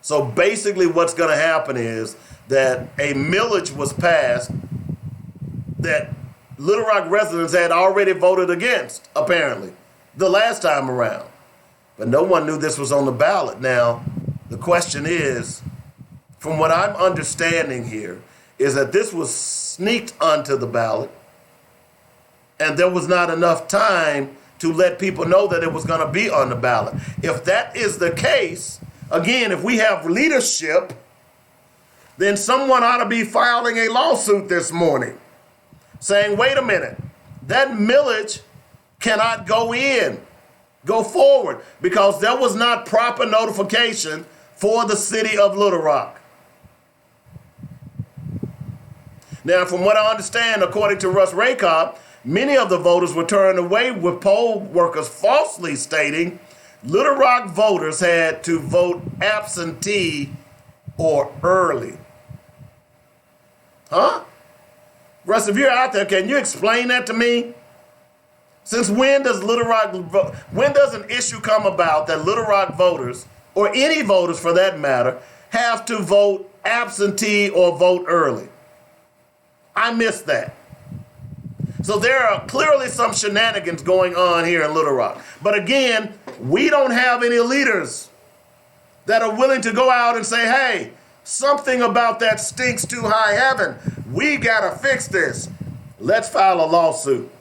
So basically what's going to happen is that a millage was passed that Little Rock residents had already voted against, apparently, the last time around. But no one knew this was on the ballot. Now, the question is, from what I'm understanding here, is that this was sneaked onto the ballot, and there was not enough time to let people know that it was going to be on the ballot. If that is the case, again, if we have leadership, then someone ought to be filing a lawsuit this morning saying, wait a minute, that millage cannot go forward, because there was not proper notification for the city of Little Rock. Now, from what I understand, according to Russ Raycott, many of the voters were turned away with poll workers falsely stating Little Rock voters had to vote absentee or early. Huh? Russ, if you're out there, can you explain that to me? Since when does when does an issue come about that Little Rock voters, or any voters for that matter, have to vote absentee or vote early? I missed that. So there are clearly some shenanigans going on here in Little Rock. But again, we don't have any leaders that are willing to go out and say, hey, something about that stinks to high heaven. We got to fix this. Let's file a lawsuit.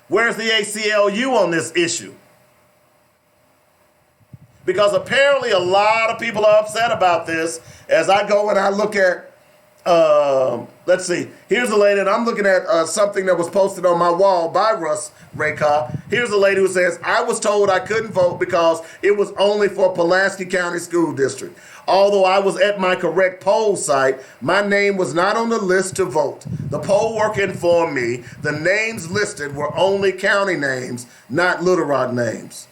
Where's the ACLU on this issue? Because apparently a lot of people are upset about this. As I go and I look at, let's see, here's a lady, and I'm looking at something that was posted on my wall by Russ Raycott. Here's a lady who says, I was told I couldn't vote because it was only for Pulaski County School District. Although I was at my correct poll site, my name was not on the list to vote. The poll worker informed me the names listed were only county names, not Little Rock names.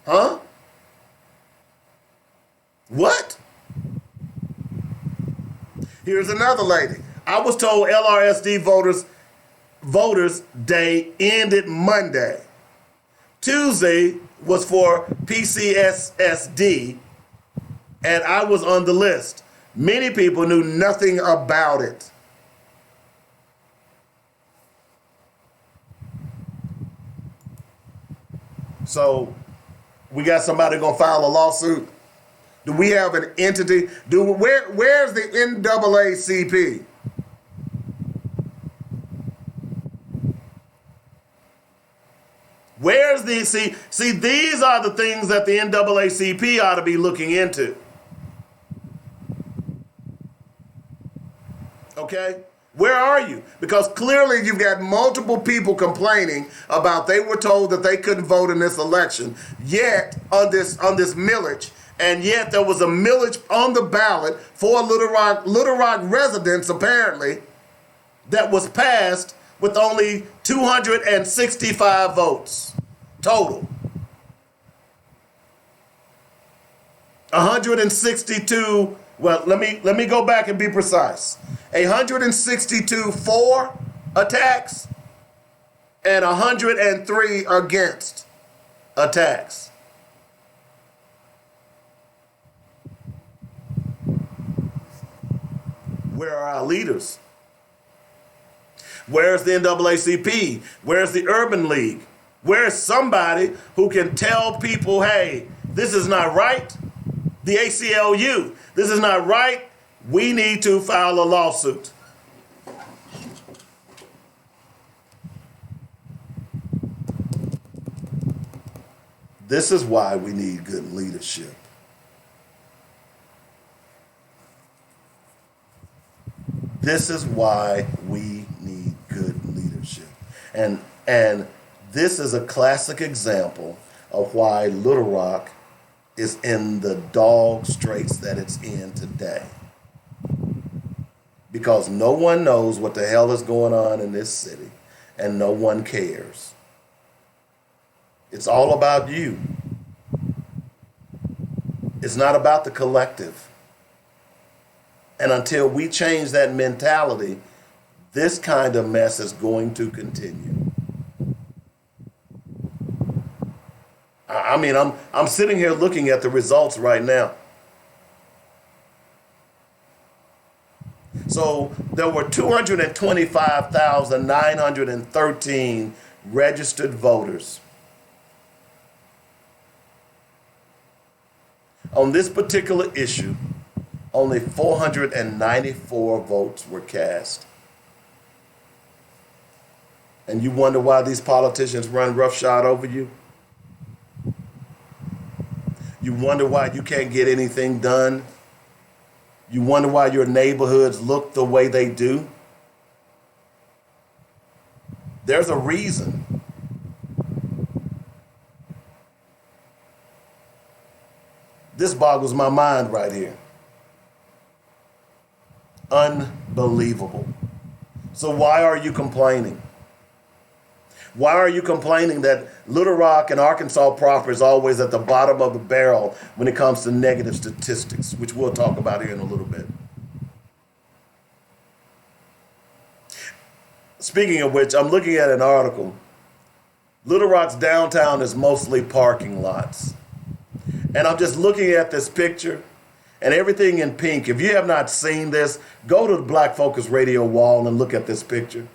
Huh? What? Here's another lady. I was told LRSD voters day ended Monday. Tuesday was for PCSSD, and I was on the list. Many people knew nothing about it. So we got somebody gonna file a lawsuit. Do we have an entity? Where's the NAACP? Where's the see? These are the things that the NAACP ought to be looking into. Okay? Where are you? Because clearly you've got multiple people complaining about they were told that they couldn't vote in this election, yet on this millage, and yet there was a millage on the ballot for Little Rock residents apparently that was passed with only 265 votes total. 162, well, let me go back and be precise. 162 for attacks and 103 against attacks. Where are our leaders? Where's the NAACP? Where's the Urban League? Where's somebody who can tell people, hey, this is not right? The ACLU, this is not right. We need to file a lawsuit. This is why we need good leadership. This is why we need good leadership. And this is a classic example of why Little Rock is in the dog straits that it's in today. Because no one knows what the hell is going on in this city, and no one cares. It's all about you. It's not about the collective. And until we change that mentality, this kind of mess is going to continue. I mean, I'm sitting here looking at the results right now. So there were 225,913 registered voters. On this particular issue, only 494 votes were cast. And you wonder why these politicians run roughshod over you? You wonder why you can't get anything done? You wonder why your neighborhoods look the way they do? There's a reason. This boggles my mind right here. Unbelievable. So why are you complaining? Why are you complaining that Little Rock and Arkansas proper is always at the bottom of the barrel when it comes to negative statistics, which we'll talk about here in a little bit? Speaking of which, I'm looking at an article. Little Rock's downtown is mostly parking lots. And I'm just looking at this picture and everything in pink. If you have not seen this, go to the Black Focus Radio wall and look at this picture.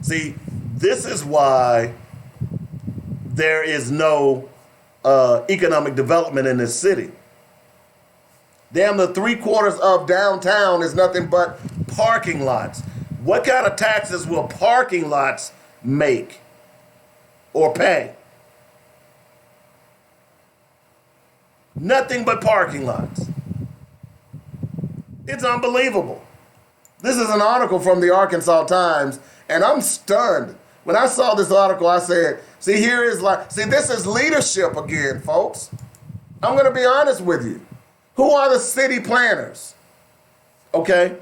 See, this is why there is no economic development in this city. Damn, the 3/4 of downtown is nothing but parking lots. What kind of taxes will parking lots make or pay? Nothing but parking lots. It's unbelievable. This is an article from the Arkansas Times, and I'm stunned. When I saw this article, I said, see, this is leadership again, folks. I'm going to be honest with you. Who are the city planners? Okay?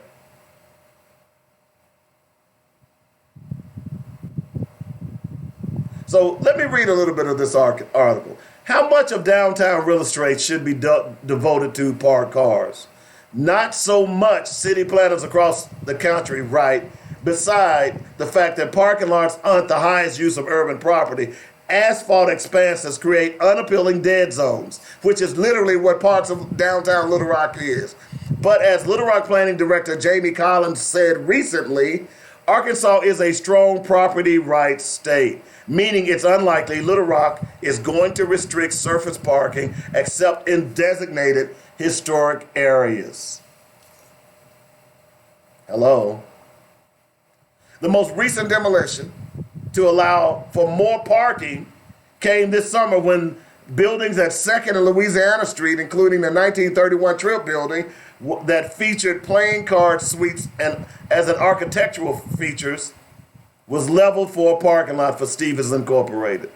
So let me read a little bit of this article. How much of downtown real estate should be devoted to parked cars? Not so much, city planners across the country write. Beside the fact that parking lots aren't the highest use of urban property, asphalt expanses create unappealing dead zones, which is literally what parts of downtown Little Rock is. But as Little Rock Planning Director Jamie Collins said recently, Arkansas is a strong property rights state, meaning it's unlikely Little Rock is going to restrict surface parking except in designated historic areas. Hello? The most recent demolition to allow for more parking came this summer when buildings at 2nd and Louisiana Street, including the 1931 Trip building that featured playing card suites and as an architectural features, was leveled for a parking lot for Stevens Incorporated.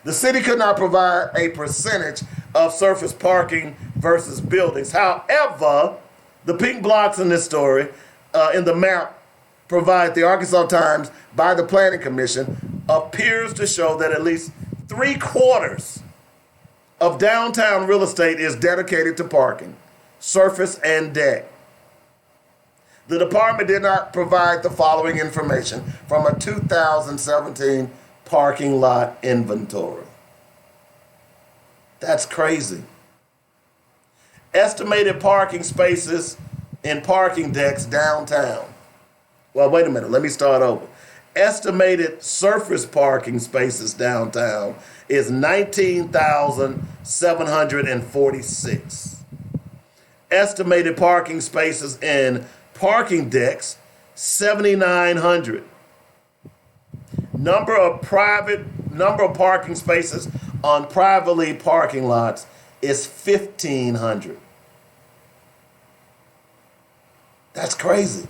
The city could not provide a percentage of surface parking versus buildings. However, the pink blocks in this story in the map provided the Arkansas Times by the Planning Commission appears to show that at least 3/4 of downtown real estate is dedicated to parking, surface and deck. The department did not provide the following information from a 2017 parking lot inventory. That's crazy. Estimated parking spaces in parking decks downtown. Well, wait a minute. Let me start over. Estimated surface parking spaces downtown is 19,746. Estimated parking spaces in parking decks, 7,900. Number of parking spaces on privately parking lots is 1,500. That's crazy.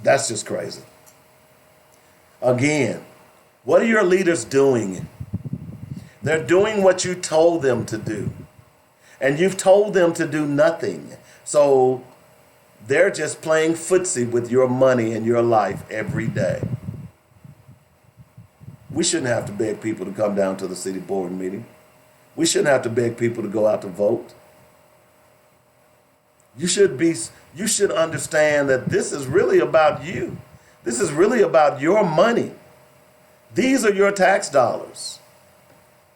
That's just crazy. Again, what are your leaders doing? They're doing what you told them to do. And you've told them to do nothing. So they're just playing footsie with your money and your life every day. We shouldn't have to beg people to come down to the city board meeting. We shouldn't have to beg people to go out to vote. You should understand that this is really about you. This is really about your money. These are your tax dollars.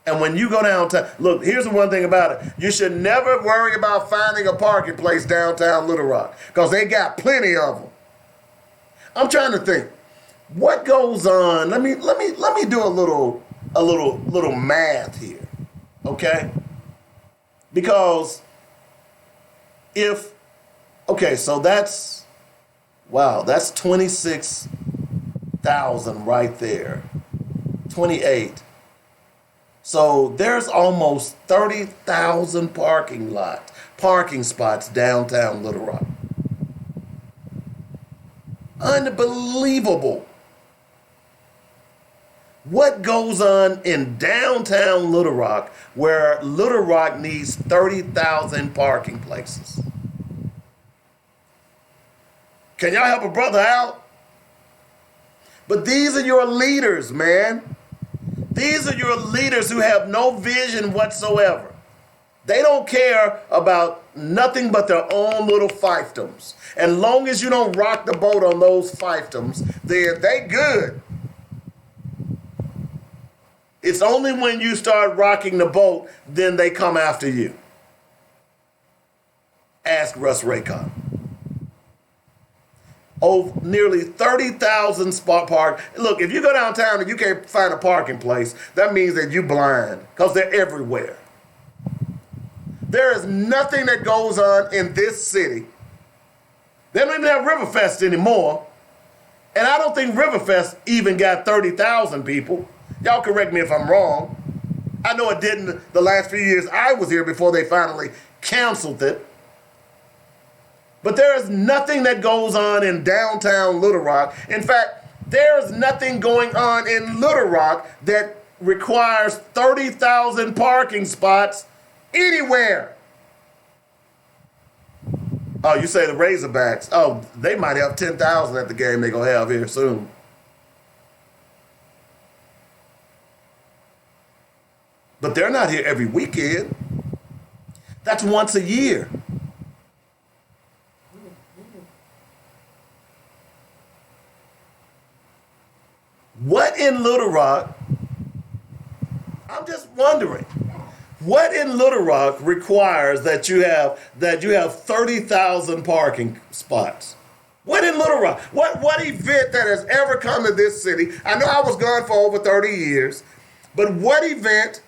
And when you go downtown, look, here's the one thing about it. You should never worry about finding a parking place downtown Little Rock because they got plenty of them. I'm trying to think, what goes on? Let me do a little math here, okay? Because so that's 26,000 right there, 28. So there's almost 30,000 parking spots downtown Little Rock. Unbelievable. What goes on in downtown Little Rock where Little Rock needs 30,000 parking places? Can y'all help a brother out? But these are your leaders, man. These are your leaders who have no vision whatsoever. They don't care about nothing but their own little fiefdoms. And long as you don't rock the boat on those fiefdoms, then they good. It's only when you start rocking the boat, then they come after you. Ask Russ Raycon. Oh, nearly 30,000 spot park. Look, if you go downtown and you can't find a parking place, that means that you're blind because they're everywhere. There is nothing that goes on in this city. They don't even have Riverfest anymore. And I don't think Riverfest even got 30,000 people. Y'all correct me if I'm wrong. I know it didn't the last few years I was here before they finally canceled it. But there is nothing that goes on in downtown Little Rock. In fact, there is nothing going on in Little Rock that requires 30,000 parking spots anywhere. Oh, you say the Razorbacks. Oh, they might have 10,000 at the game they're going to have here soon. But they're not here every weekend. That's once a year. What in Little Rock, I'm just wondering, what in Little Rock requires that you have 30,000 parking spots? What in Little Rock? What event that has ever come to this city? I know I was gone for over 30 years, but what event?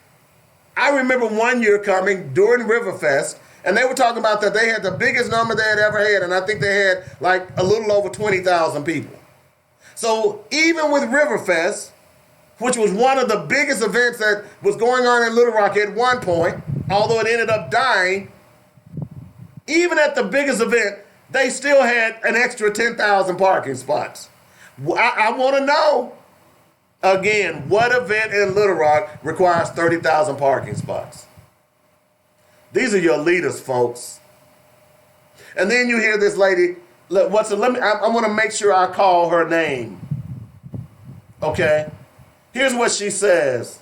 I remember one year coming during Riverfest, and they were talking about that they had the biggest number they had ever had, and I think they had like a little over 20,000 people. So even with Riverfest, which was one of the biggest events that was going on in Little Rock at one point, although it ended up dying, even at the biggest event, they still had an extra 10,000 parking spots. I want to know, again, what event in Little Rock requires 30,000 parking spots? These are your leaders, folks. And then you hear this lady. I want to make sure I call her name. Okay? Here's what she says.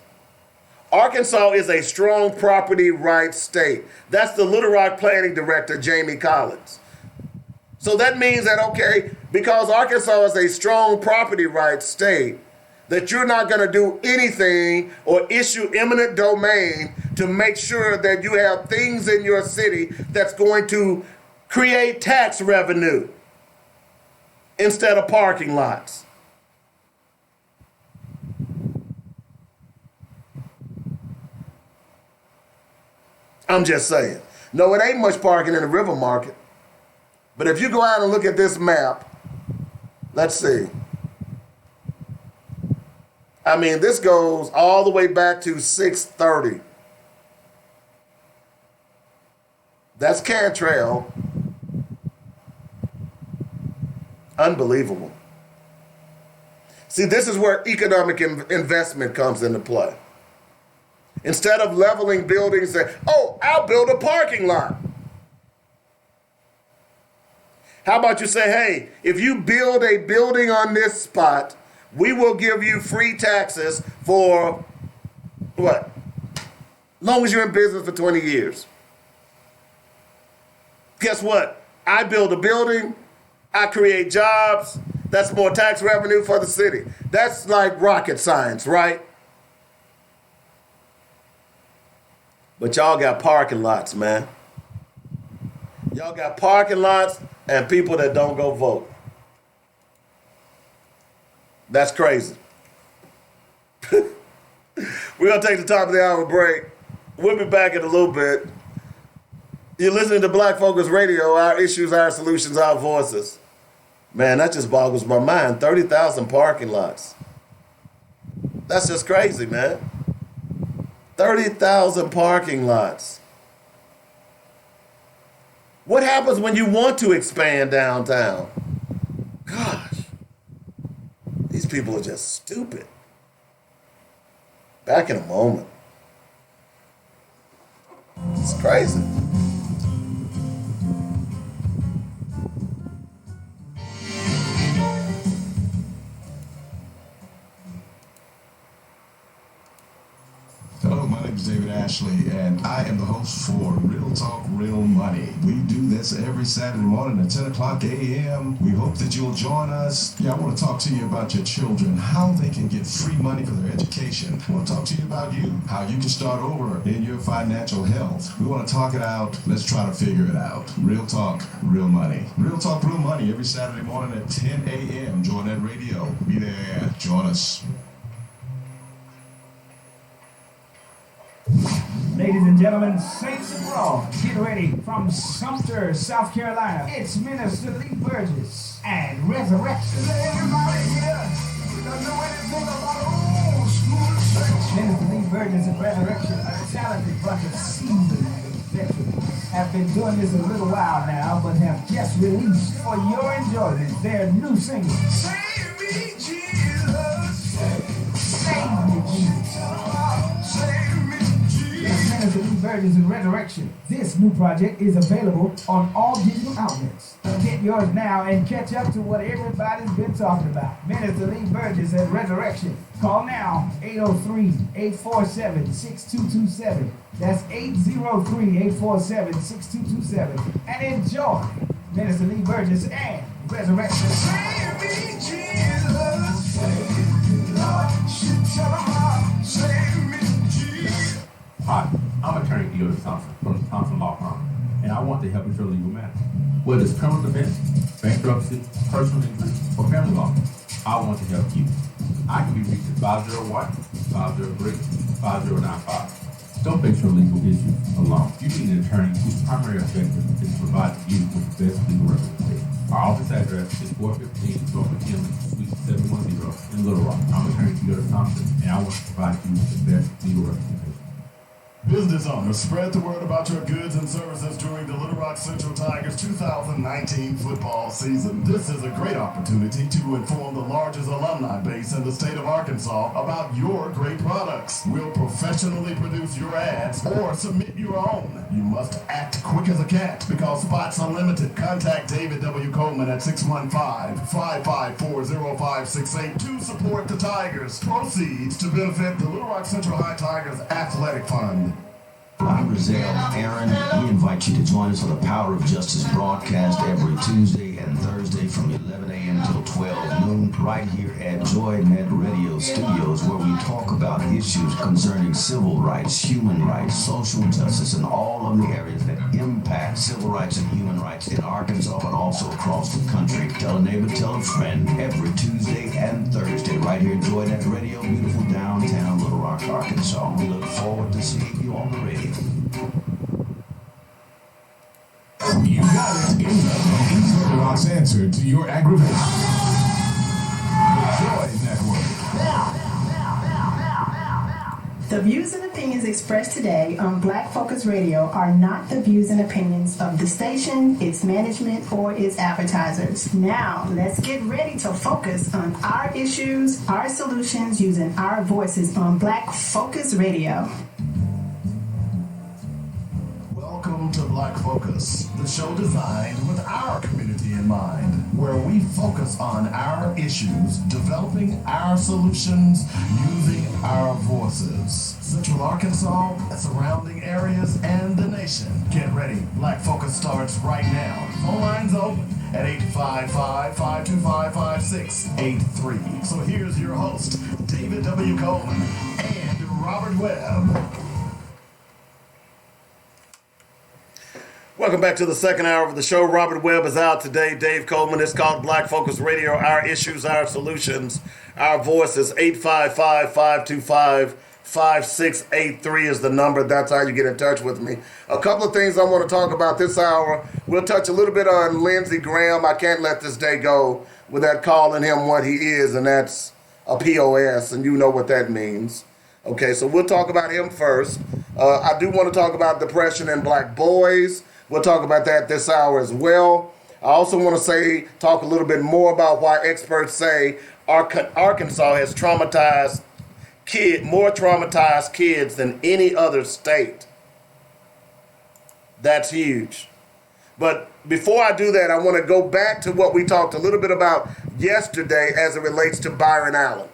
Arkansas is a strong property rights state. That's the Little Rock Planning Director, Jamie Collins. So that means that, okay, because Arkansas is a strong property rights state, that you're not going to do anything or issue eminent domain to make sure that you have things in your city that's going to create tax revenue instead of parking lots. I'm just saying. No, it ain't much parking in the River Market. But if you go out and look at this map, let's see. I mean, this goes all the way back to 630. That's Cantrell. Unbelievable. See, this is where economic investment comes into play. Instead of leveling buildings, say, oh, I'll build a parking lot. How about you say, hey, if you build a building on this spot, we will give you free taxes for what? Long as you're in business for 20 years. Guess what? I build a building, I create jobs, that's more tax revenue for the city. That's like rocket science, right? But y'all got parking lots, man. Y'all got parking lots and people that don't go vote. That's crazy. We're going to take the top of the hour break. We'll be back in a little bit. You're listening to Black Focus Radio, our issues, our solutions, our voices. Man, that just boggles my mind. 30,000 parking lots. That's just crazy, man. 30,000 parking lots. What happens when you want to expand downtown? Gosh, these people are just stupid. Back in a moment. It's crazy. Hello, my name is David Ashley, and I am the host for Real Talk, Real Money. We do this every Saturday morning at 10 o'clock a.m. We hope that you'll join us. I want to talk to you about your children, how they can get free money for their education. I want to talk to you about you, how you can start over in your financial health. We want to talk it out. Let's try to figure it out. Real Talk, Real Money. Real Talk, Real Money every Saturday morning at 10 a.m. Join that radio. Be there. Join us. Ladies and gentlemen, saints abroad, get ready. From Sumter, South Carolina, it's Minister Lee Burgess and Resurrection. Minister Lee Burgess and Resurrection, a talented bunch of seasoned veterans, have been doing this a little while now, but have just released for your enjoyment their new single, Save Me Jesus. Save Me Jesus. Save Me. Minister Lee Burgess and Resurrection. This new project is available on all digital outlets. Get yours now and catch up to what everybody's been talking about. Minister Lee Burgess and Resurrection. Call now, 803-847-6227. That's 803-847-6227. And enjoy Minister Lee Burgess and Resurrection. Save me, Jesus. Save me, Lord. Save me, Jesus. Hi, I'm attorney Theodore Thompson from the Thompson Law Firm, and I want to help with your legal matter. Whether it's criminal defense, bankruptcy, personal injury, or family law, I want to help you. I can be reached at 501-503-5095. Don't face your legal issues alone. You need an attorney whose primary objective is to provide you with the best legal representation. Our office address is 415 North McKinley, Suite 710 in Little Rock. I'm attorney Theodore Thompson, and I want to provide you with the best legal representation. Business owners, spread the word about your goods and services during the Little Rock Central Tigers 2019 football season. This is a great opportunity to inform the largest alumni base in the state of Arkansas about your great products. We'll professionally produce your ads or submit your own. You must act quick as a cat because spots are limited. Contact David W. Coleman at 615-554-0568 to support the Tigers. Proceeds to benefit the Little Rock Central High Tigers Athletic Fund. I'm Rizal Aaron. We invite you to join us for the Power of Justice broadcast every Tuesday and Thursday from 11 a.m. till 12 noon right here at JoyNet Radio Studios, where we talk about issues concerning civil rights, human rights, social justice, and all of the areas that impact civil rights and human rights in Arkansas, but also across the country. Tell a neighbor, tell a friend, every Tuesday and Thursday right here at JoyNet Radio, beautiful downtown Little Rock, Arkansas. We look forward to seeing you on the radio. You got it. He's Little Rock's answer to your aggravation. The Joy Network. The views and opinions expressed today on Black Focus Radio are not the views and opinions of the station, its management, or its advertisers. Now, let's get ready to focus on our issues, our solutions, using our voices on Black Focus Radio. Welcome to Black Focus, the show designed with our community in mind, where we focus on our issues, developing our solutions, using our voices. Central Arkansas, surrounding areas, and the nation. Get ready. Black Focus starts right now. Phone lines open at 855-525-5683. So here's your host, David W. Coleman and Robert Webb. Welcome back to the second hour of the show. Robert Webb is out today. Dave Coleman. It's called Black Focus Radio. Our issues, our solutions, our voices. 855-525-5683 is the number. That's how you get in touch with me. A couple of things I want to talk about this hour. We'll touch a little bit on Lindsey Graham. I can't let this day go without calling him what he is, and that's a POS, and you know what that means. Okay, so we'll talk about him first. I do want to talk about depression in black boys. We'll talk about that this hour as well. I also want to talk a little bit more about why experts say Arkansas has traumatized more traumatized kids than any other state. That's huge. But before I do that, I want to go back to what we talked a little bit about yesterday as it relates to Byron Allen,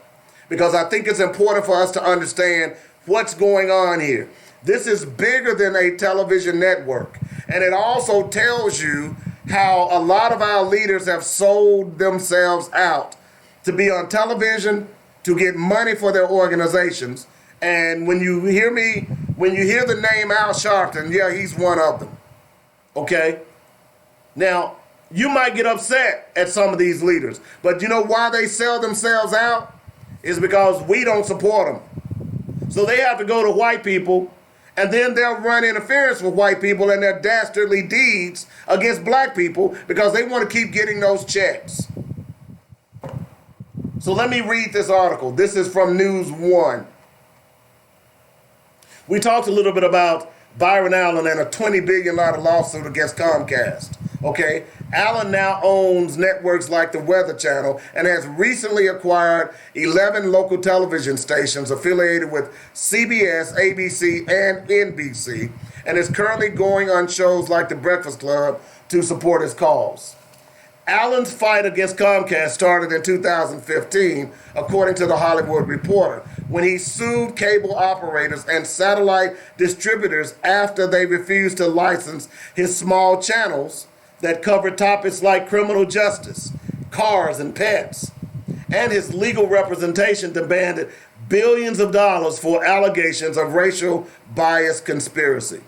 because I think it's important for us to understand what's going on here. This is bigger than a television network, and it also tells you how a lot of our leaders have sold themselves out to be on television, to get money for their organizations. And when you hear the name Al Sharpton, yeah, he's one of them. Okay? Now, you might get upset at some of these leaders, but you know why they sell themselves out? It's because we don't support them. So they have to go to white people, and then they'll run interference with white people and their dastardly deeds against black people because they want to keep getting those checks. So let me read this article. This is from News One. We talked a little bit about Byron Allen and a $20 billion lawsuit against Comcast. Okay, Allen now owns networks like the Weather Channel and has recently acquired 11 local television stations affiliated with CBS, ABC, and NBC, and is currently going on shows like The Breakfast Club to support his cause. Allen's fight against Comcast started in 2015, according to The Hollywood Reporter, when he sued cable operators and satellite distributors after they refused to license his small channels that covered topics like criminal justice, cars, and pets. And his legal representation demanded billions of dollars for allegations of racial bias conspiracy.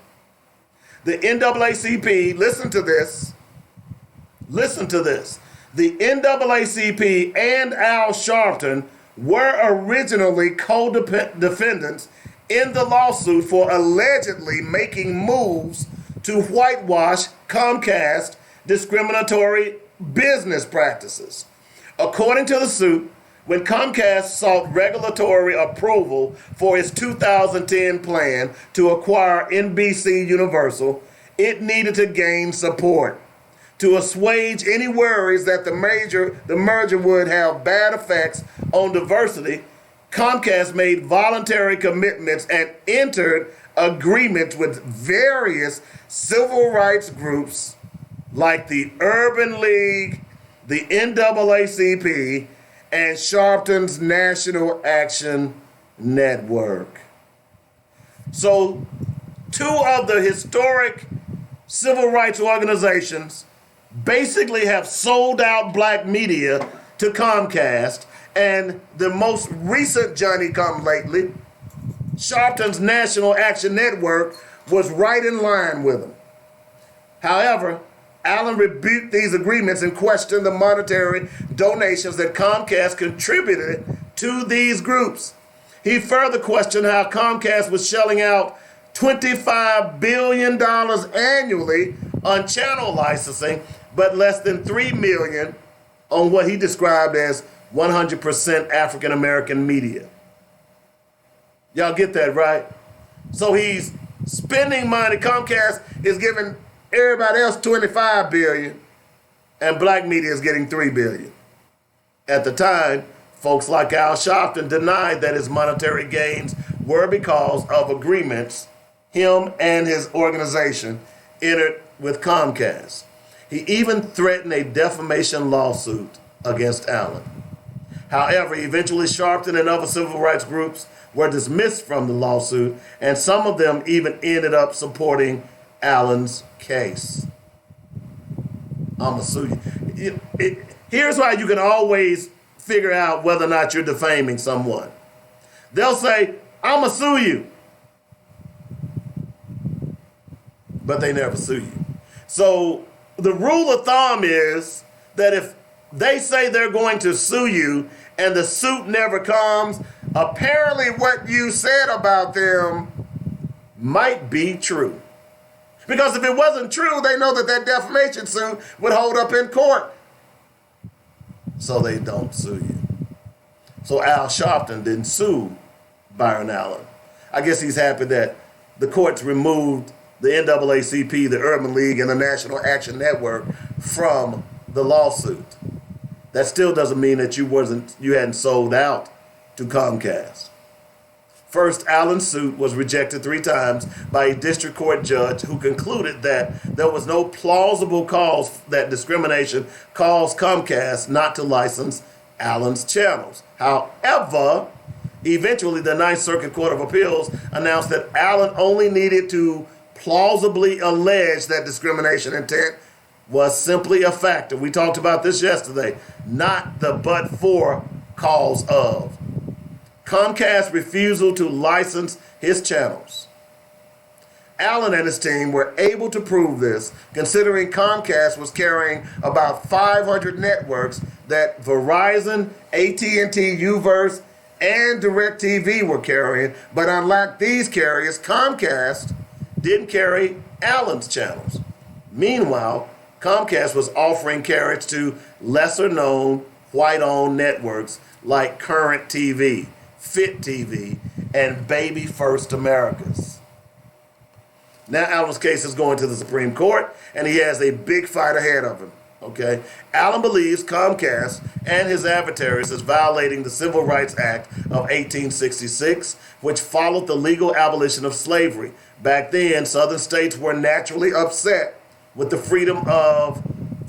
The NAACP, listen to this. The NAACP and Al Sharpton were originally co-defendants in the lawsuit for allegedly making moves to whitewash Comcast discriminatory business practices. According to the suit, when Comcast sought regulatory approval for its 2010 plan to acquire NBC Universal, it needed to gain support. To assuage any worries that the merger would have bad effects on diversity, Comcast made voluntary commitments and entered agreements with various civil rights groups like the Urban League, the NAACP, and Sharpton's National Action Network. So, two of the historic civil rights organizations basically have sold out black media to Comcast, and the most recent Johnny-come-lately, Sharpton's National Action Network, was right in line with them. However, Allen rebuked these agreements and questioned the monetary donations that Comcast contributed to these groups. He further questioned how Comcast was shelling out $25 billion annually on channel licensing, but less than $3 million on what he described as 100% African American media. Y'all get that, right? So he's spending money. Comcast is giving everybody else $25 billion, and black media is getting $3 billion. At the time, folks like Al Sharpton denied that his monetary gains were because of agreements him and his organization entered with Comcast. He even threatened a defamation lawsuit against Allen. However, eventually Sharpton and other civil rights groups were dismissed from the lawsuit, and some of them even ended up supporting Allen's case. I'ma sue you. Here's why you can always figure out whether or not you're defaming someone. They'll say, I'ma sue you. But they never sue you. So the rule of thumb is that if they say they're going to sue you and the suit never comes, apparently what you said about them might be true. Because if it wasn't true, they know that that defamation suit would hold up in court. So they don't sue you. So Al Sharpton didn't sue Byron Allen. I guess he's happy that the courts removed the NAACP, the Urban League, and the National Action Network from the lawsuit. That still doesn't mean that you hadn't sold out to Comcast. First, Allen's suit was rejected 3 times by a district court judge who concluded that there was no plausible cause that discrimination caused Comcast not to license Allen's channels. However, eventually the Ninth Circuit Court of Appeals announced that Allen only needed to plausibly allege that discrimination intent was simply a factor. We talked about this yesterday, not the but-for cause of. Comcast's refusal to license his channels. Allen and his team were able to prove this, considering Comcast was carrying about 500 networks that Verizon, AT&T, Uverse, and DirecTV were carrying, but unlike these carriers, Comcast didn't carry Allen's channels. Meanwhile, Comcast was offering carriage to lesser-known, white-owned networks like Current TV, Fit TV, and Baby First Americas. Now Allen's case is going to the Supreme Court, and he has a big fight ahead of him. Okay, Allen believes Comcast and his adversaries is violating the Civil Rights Act of 1866, which followed the legal abolition of slavery. Back then, Southern states were naturally upset with the freedom of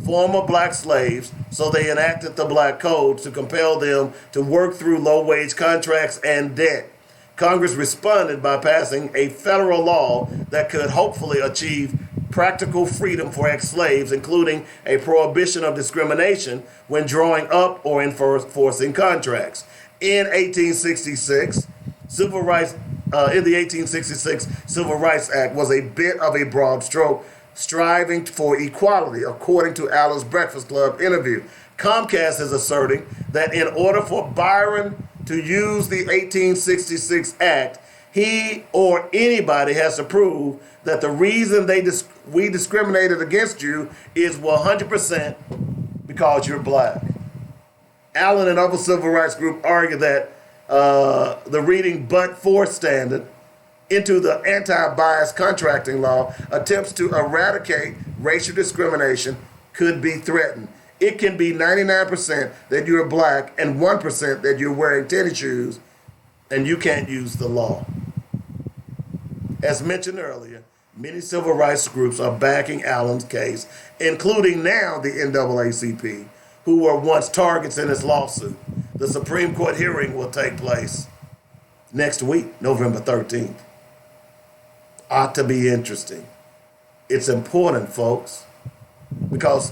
former black slaves, so they enacted the Black Code to compel them to work through low-wage contracts and debt. Congress responded by passing a federal law that could hopefully achieve practical freedom for ex-slaves, including a prohibition of discrimination when drawing up or enforcing contracts. In 1866, the 1866 Civil Rights Act was a bit of a broad stroke, striving for equality, according to Allen's Breakfast Club interview. Comcast is asserting that in order for Byron to use the 1866 Act, he or anybody has to prove that the reason we discriminated against you is 100% because you're black. Allen and other civil rights groups argue that the reading but-for standard into the anti-bias contracting law attempts to eradicate racial discrimination could be threatened. It can be 99% that you're black and 1% that you're wearing tennis shoes, and you can't use the law. As mentioned earlier, many civil rights groups are backing Allen's case, including now the NAACP, who were once targets in his lawsuit. The Supreme Court hearing will take place next week, November 13th. Ought to be interesting. It's important, folks, because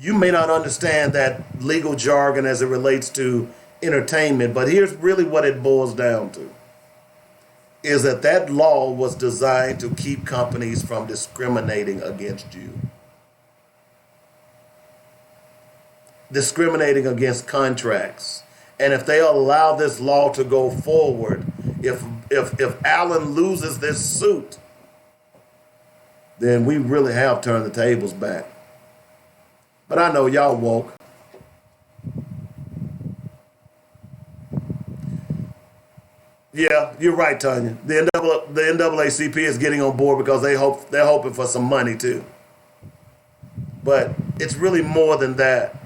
you may not understand that legal jargon as it relates to entertainment, but here's really what it boils down to, is that law was designed to keep companies from discriminating against you. Discriminating against contracts. And if they allow this law to go forward, if Allen loses this suit, then we really have turned the tables back. But I know y'all woke. Yeah, you're right, Tanya. The NAACP is getting on board because they're hoping for some money too. But it's really more than that.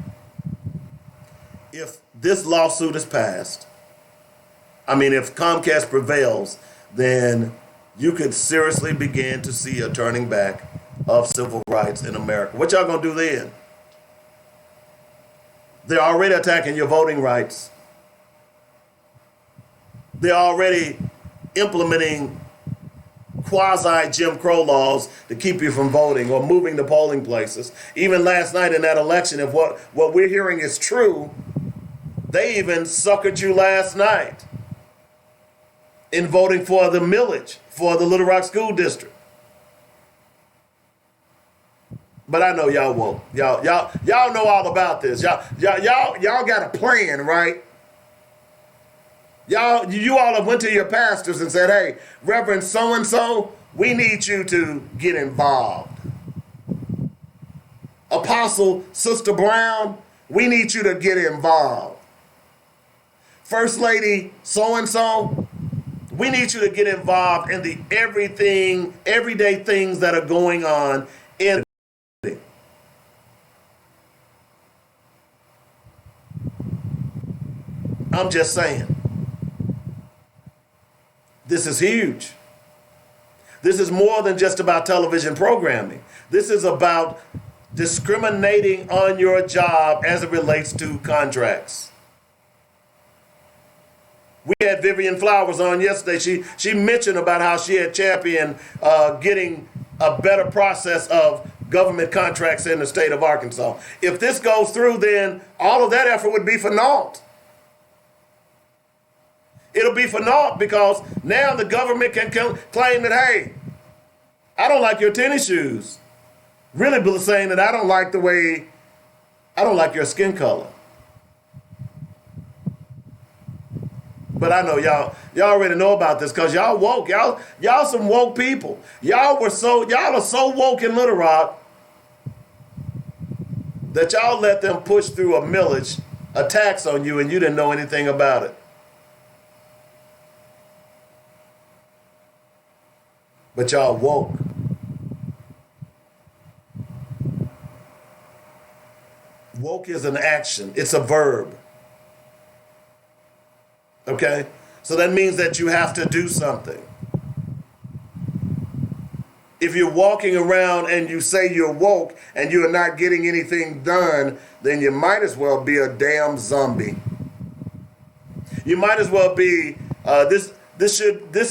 If this lawsuit is passed, if Comcast prevails, then you could seriously begin to see a turning back of civil rights in America. What y'all gonna do then? They're already attacking your voting rights. They're already implementing quasi-Jim Crow laws to keep you from voting or moving to polling places. Even last night in that election, if what we're hearing is true, they even suckered you last night in voting for the millage for the Little Rock School District. But I know y'all won't. Y'all know all about this. Y'all got a plan, right? You all have went to your pastors and said, "Hey, Reverend so-and-so, we need you to get involved. Apostle Sister Brown, we need you to get involved. First Lady so-and-so, we need you to get involved in the everyday things that are going on in the I'm just saying. This is huge. This is more than just about television programming. This is about discriminating on your job as it relates to contracts. We had Vivian Flowers on yesterday. She mentioned about how she had championed getting a better process of government contracts in the state of Arkansas. If this goes through, then all of that effort would be for naught. It'll be for naught because now the government can claim that, hey, I don't like your tennis shoes. Really saying that I don't like your skin color. But I know y'all already know about this because y'all woke. Y'all some woke people. Y'all are so woke in Little Rock that y'all let them push through a millage, a tax on you, and you didn't know anything about it. But y'all woke. Woke is an action. It's a verb. Okay? So that means that you have to do something. If you're walking around and you say you're woke and you're not getting anything done, then you might as well be a damn zombie. You might as well be, this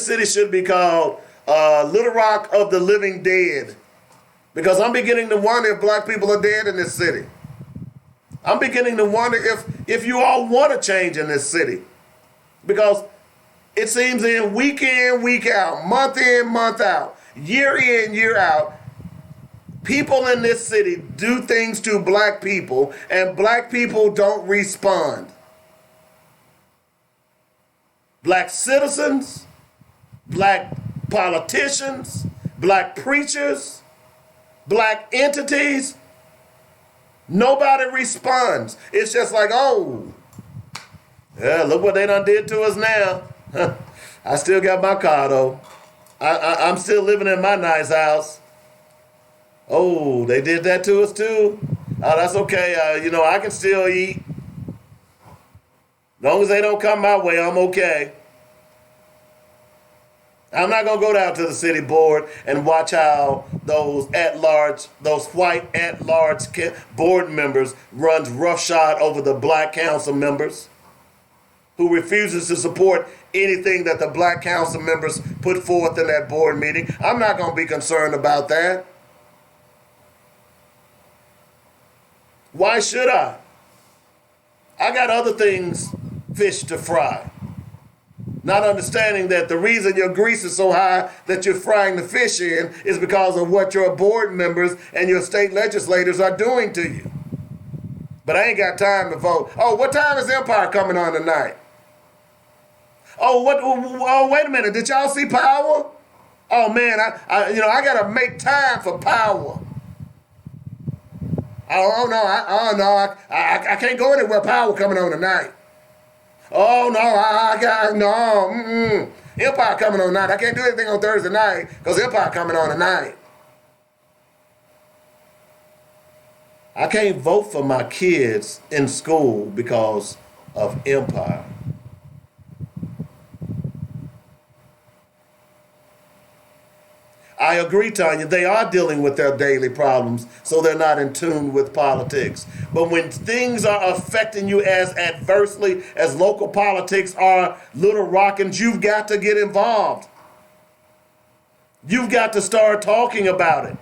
city should be called Little Rock of the Living Dead. Because I'm beginning to wonder if black people are dead in this city. I'm beginning to wonder if you all want to change in this city. Because it seems week in, week out, month in, month out, year in, year out, people in this city do things to black people and black people don't respond. Black citizens, black politicians, black preachers, black entities, nobody responds. It's just like, oh, yeah, look what they done did to us now. I still got my car though. I'm still living in my nice house. Oh, they did that to us too? Oh, that's okay. I can still eat. As long as they don't come my way, I'm okay. I'm not going to go down to the city board and watch how those white at-large board members runs roughshod over the black council members who refuses to support anything that the black council members put forth in that board meeting. I'm not going to be concerned about that. Why should I? I got other fish to fry. Not understanding that the reason your grease is so high that you're frying the fish in is because of what your board members and your state legislators are doing to you. But I ain't got time to vote. Oh, what time is Empire coming on tonight? Oh, wait a minute. Did y'all see Power? Oh man, I gotta make time for Power. I can't go anywhere. Power coming on tonight. Oh no, Empire coming on tonight. I can't do anything on Thursday night because Empire coming on tonight. I can't vote for my kids in school because of Empire. I agree, Tanya, they are dealing with their daily problems, so they're not in tune with politics. But when things are affecting you as adversely as local politics are Little Rockins, you've got to get involved. You've got to start talking about it.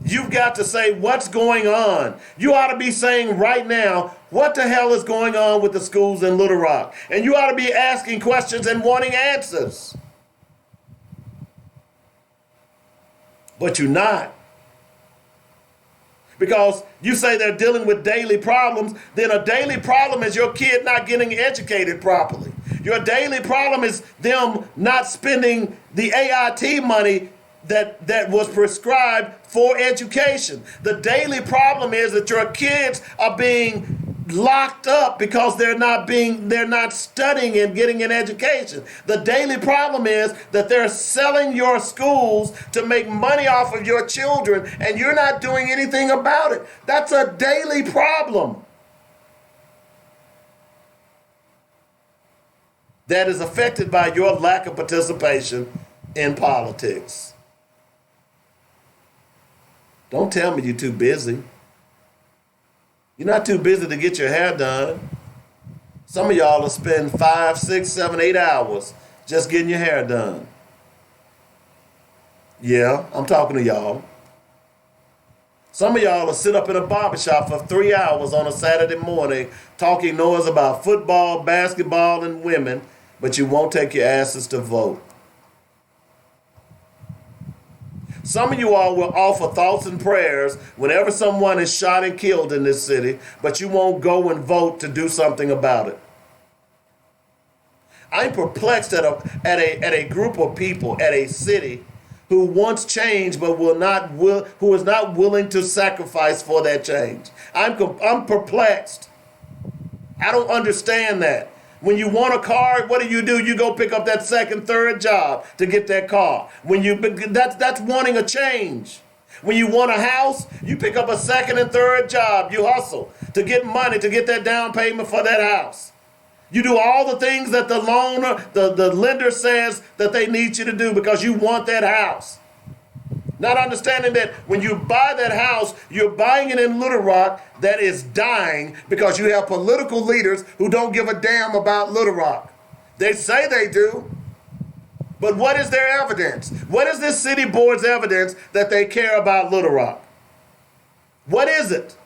You've got to say what's going on. You ought to be saying right now, what the hell is going on with the schools in Little Rock? And you ought to be asking questions and wanting answers. But you're not. Because you say they're dealing with daily problems, then a daily problem is your kid not getting educated properly. Your daily problem is them not spending the AIT money that was prescribed for education. The daily problem is that your kids are being locked up because they're not studying and getting an education. The daily problem is that they're selling your schools to make money off of your children and you're not doing anything about it. That's a daily problem. that is affected by your lack of participation in politics. Don't tell me you're too busy. You're not too busy to get your hair done. Some of y'all will spend 5, 6, 7, 8 hours just getting your hair done. Yeah, I'm talking to y'all. Some of y'all will sit up in a barbershop for 3 hours on a Saturday morning talking noise about football, basketball, and women, but you won't take your asses to vote. Some of you all will offer thoughts and prayers whenever someone is shot and killed in this city, but you won't go and vote to do something about it. I'm perplexed at a group of people, at a city, who wants change but who is not willing to sacrifice for that change. I'm perplexed. I don't understand that. When you want a car, what do? You go pick up that second, third job to get that car. That's wanting a change. When you want a house, you pick up a second and third job. You hustle to get money to get that down payment for that house. You do all the things that the loaner, the lender says that they need you to do because you want that house. Not understanding that when you buy that house, you're buying it in Little Rock that is dying because you have political leaders who don't give a damn about Little Rock. They say they do, but what is their evidence? What is this city board's evidence that they care about Little Rock? What is it?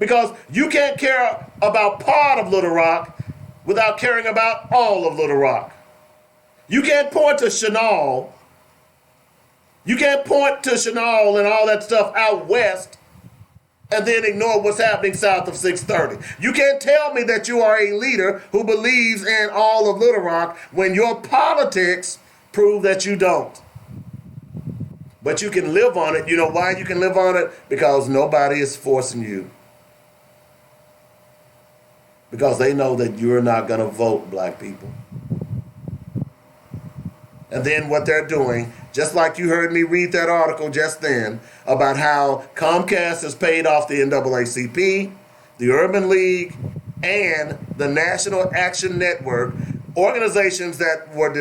Because you can't care about part of Little Rock without caring about all of Little Rock. You can't point to Chenal. You can't point to Chenal and all that stuff out west and then ignore what's happening south of 630. You can't tell me that you are a leader who believes in all of Little Rock when your politics prove that you don't. But you can live on it. You know why you can live on it? Because nobody is forcing you. Because they know that you're not going to vote, black people. And then what they're doing, just like you heard me read that article just then about how Comcast has paid off the NAACP, the Urban League, and the National Action Network, organizations that were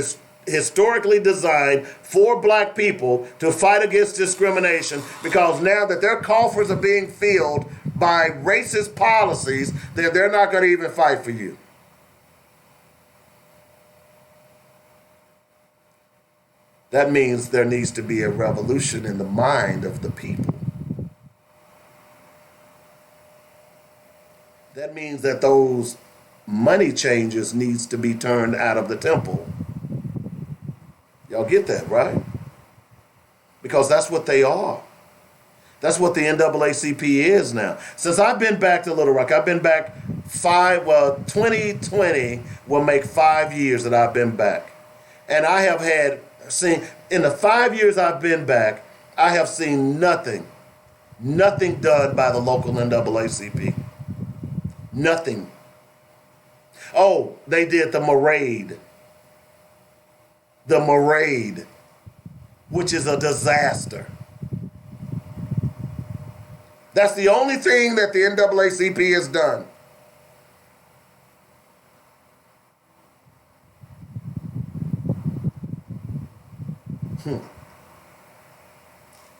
historically designed for black people to fight against discrimination, because now that their coffers are being filled by racist policies, they're not going to even fight for you. That means there needs to be a revolution in the mind of the people. That means that those money changers needs to be turned out of the temple. Y'all get that, right? Because that's what they are. That's what the NAACP is now. Since I've been back to Little Rock, I've been back 2020 will make 5 years that I've been back. And I have seen, in the 5 years I've been back, I have seen nothing done by the local NAACP. Nothing. Oh, they did the Marade. The Marade, which is a disaster. That's the only thing that the NAACP has done.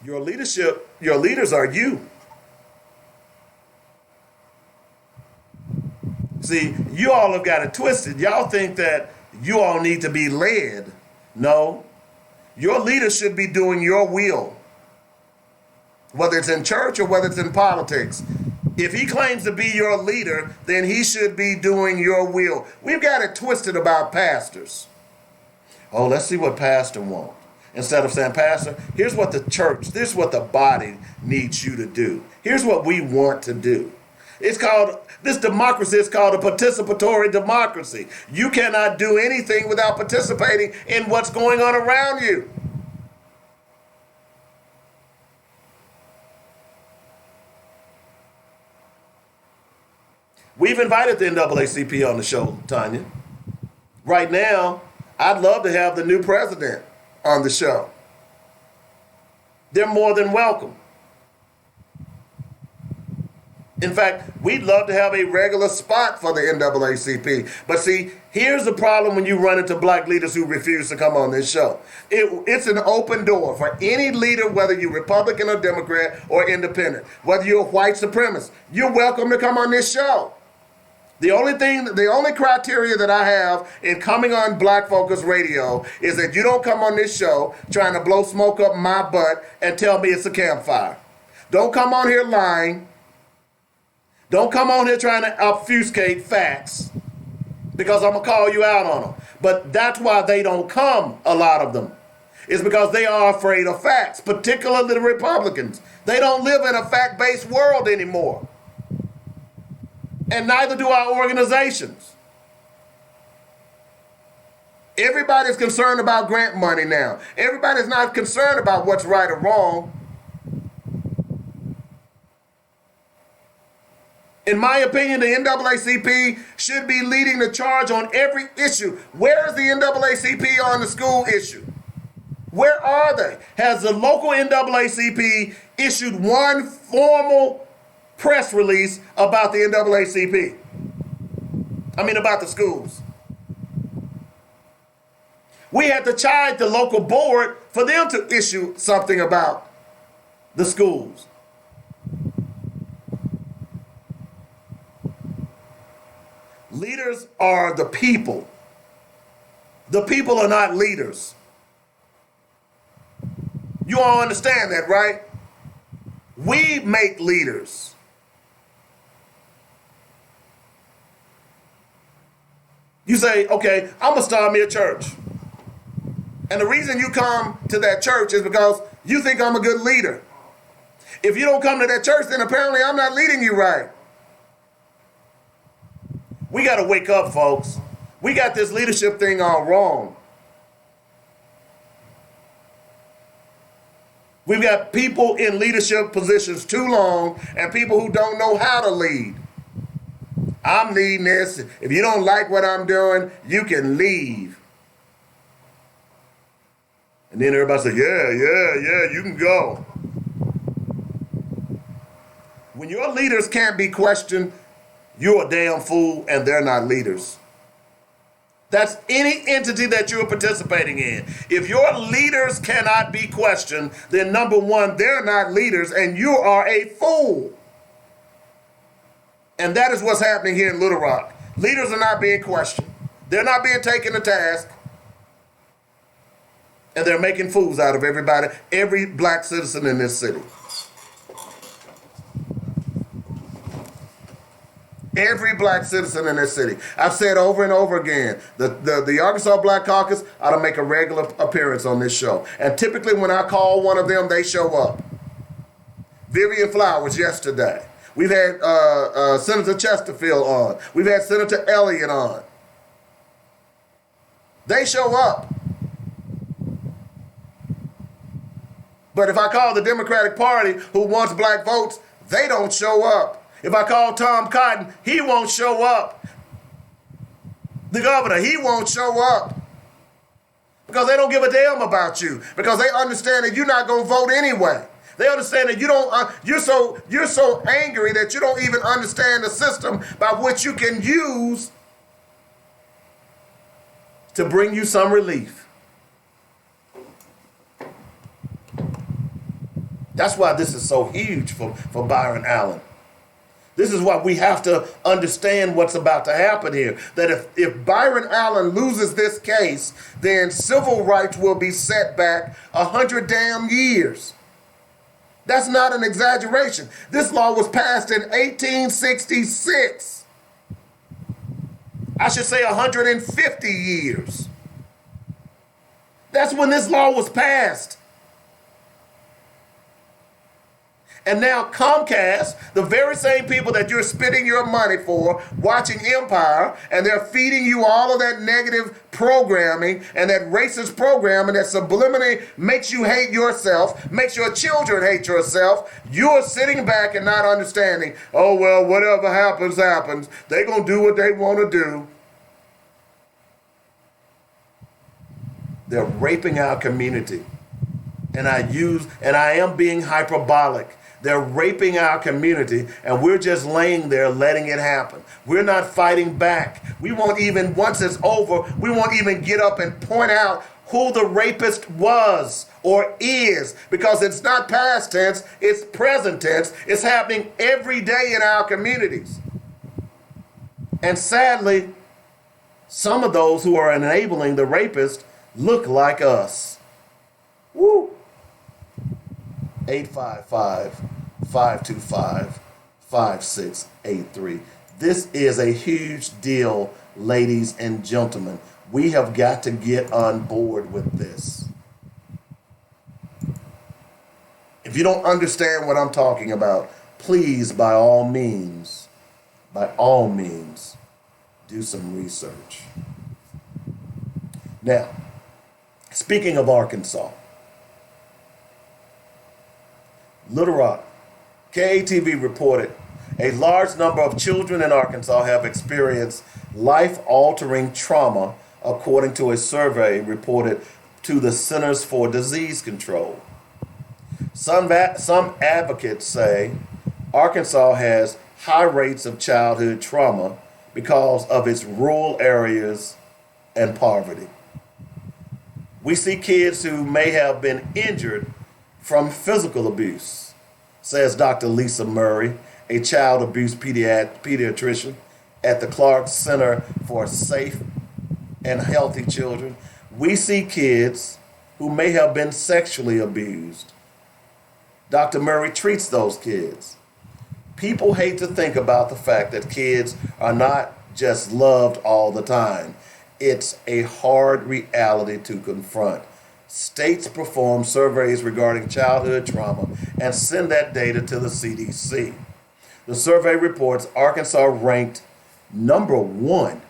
Your leadership, your leaders are you. See, you all have got it twisted. Y'all think that you all need to be led. No. Your leader should be doing your will. Whether it's in church or whether it's in politics. If he claims to be your leader, then he should be doing your will. We've got it twisted about pastors. Oh, let's see what pastor wants. Instead of saying, Pastor, here's what the church, this is what the body needs you to do. Here's what we want to do. This democracy is called a participatory democracy. You cannot do anything without participating in what's going on around you. We've invited the NAACP on the show, Tanya. Right now, I'd love to have the new president on the show. They're more than welcome. In fact, we'd love to have a regular spot for the NAACP. But see, here's the problem when you run into black leaders who refuse to come on this show. It's an open door for any leader, whether you're Republican or Democrat or independent, whether you're a white supremacist. You're welcome to come on this show. The only criteria that I have in coming on Black Focus Radio is that you don't come on this show trying to blow smoke up my butt and tell me it's a campfire. Don't come on here lying. Don't come on here trying to obfuscate facts, because I'm going to call you out on them. But that's why they don't come, a lot of them. It's because they are afraid of facts, particularly the Republicans. They don't live in a fact-based world anymore. And neither do our organizations. Everybody's concerned about grant money now. Everybody's not concerned about what's right or wrong. In my opinion, the NAACP should be leading the charge on every issue. Where is the NAACP on the school issue? Where are they? Has the local NAACP issued one formal press release about the NAACP? About the schools. We had to chide the local board for them to issue something about the schools. Leaders are the people. The people are not leaders. You all understand that, right? We make leaders. You say, okay, I'm going to start me a church. And the reason you come to that church is because you think I'm a good leader. If you don't come to that church, then apparently I'm not leading you right. We got to wake up, folks. We got this leadership thing all wrong. We've got people in leadership positions too long and people who don't know how to lead. I'm leading this. If you don't like what I'm doing, you can leave. And then everybody says, yeah, you can go. When your leaders can't be questioned, you're a damn fool and they're not leaders. That's any entity that you're participating in. If your leaders cannot be questioned, then number one, they're not leaders and you are a fool. And that is what's happening here in Little Rock. Leaders are not being questioned. They're not being taken to task. And they're making fools out of everybody, every black citizen in this city. Every black citizen in this city. I've said over and over again, the Arkansas Black Caucus ought to make a regular appearance on this show. And typically when I call one of them, they show up. Vivian Flowers yesterday. We've had Senator Chesterfield on. We've had Senator Elliott on. They show up. But if I call the Democratic Party, who wants black votes, they don't show up. If I call Tom Cotton, he won't show up. The governor, he won't show up. Because they don't give a damn about you. Because they understand that you're not going to vote anyway. They understand that you don't. You're so angry that you don't even understand the system by which you can use to bring you some relief. That's why this is so huge for Byron Allen. This is why we have to understand what's about to happen here. That if Byron Allen loses this case, then civil rights will be set back 100 damn years. That's not an exaggeration. This law was passed in 1866. I should say 150 years. That's when this law was passed. And now Comcast, the very same people that you're spending your money for, watching Empire, and they're feeding you all of that negative programming and that racist programming that subliminally makes you hate yourself, makes your children hate yourself. You're sitting back and not understanding, oh, well, whatever happens, happens. They're going to do what they want to do. They're raping our community. And I am being hyperbolic. They're raping our community, and we're just laying there letting it happen. We're not fighting back. We won't even, once it's over, we won't even get up and point out who the rapist was or is, because it's not past tense, it's present tense. It's happening every day in our communities. And sadly, some of those who are enabling the rapist look like us. Woo! 855-525-5683. This is a huge deal, ladies and gentlemen. We have got to get on board with this. If you don't understand what I'm talking about, please, by all means, do some research. Now, speaking of Arkansas, Little Rock, KATV reported a large number of children in Arkansas have experienced life-altering trauma, according to a survey reported to the Centers for Disease Control. Some advocates say Arkansas has high rates of childhood trauma because of its rural areas and poverty. We see kids who may have been injured from physical abuse, says Dr. Lisa Murray, a child abuse pediatrician at the Clark Center for Safe and Healthy Children. We see kids who may have been sexually abused. Dr. Murray treats those kids. People hate to think about the fact that kids are not just loved all the time. It's a hard reality to confront. States perform surveys regarding childhood trauma and send that data to the CDC. The survey reports Arkansas ranked number 1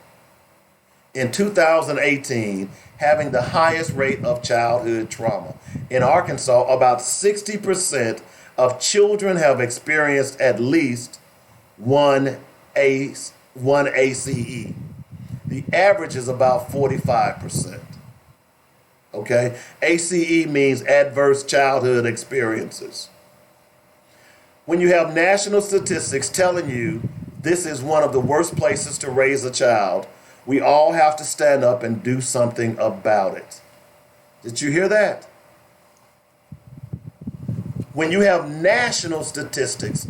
in 2018, having the highest rate of childhood trauma. In Arkansas, about 60% of children have experienced at least one ACE. The average is about 45%. Okay? ACE means adverse childhood experiences. When you have national statistics telling you this is one of the worst places to raise a child, we all have to stand up and do something about it. Did you hear that? When you have national statistics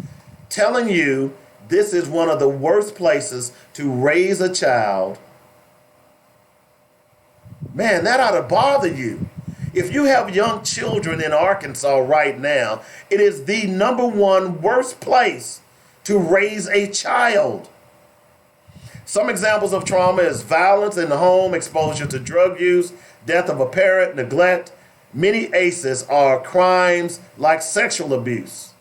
telling you this is one of the worst places to raise a child, man, that ought to bother you. If you have young children in Arkansas right now, it is the number 1 worst place to raise a child. Some examples of trauma is violence in the home, exposure to drug use, death of a parent, neglect. Many ACEs are crimes like sexual abuse.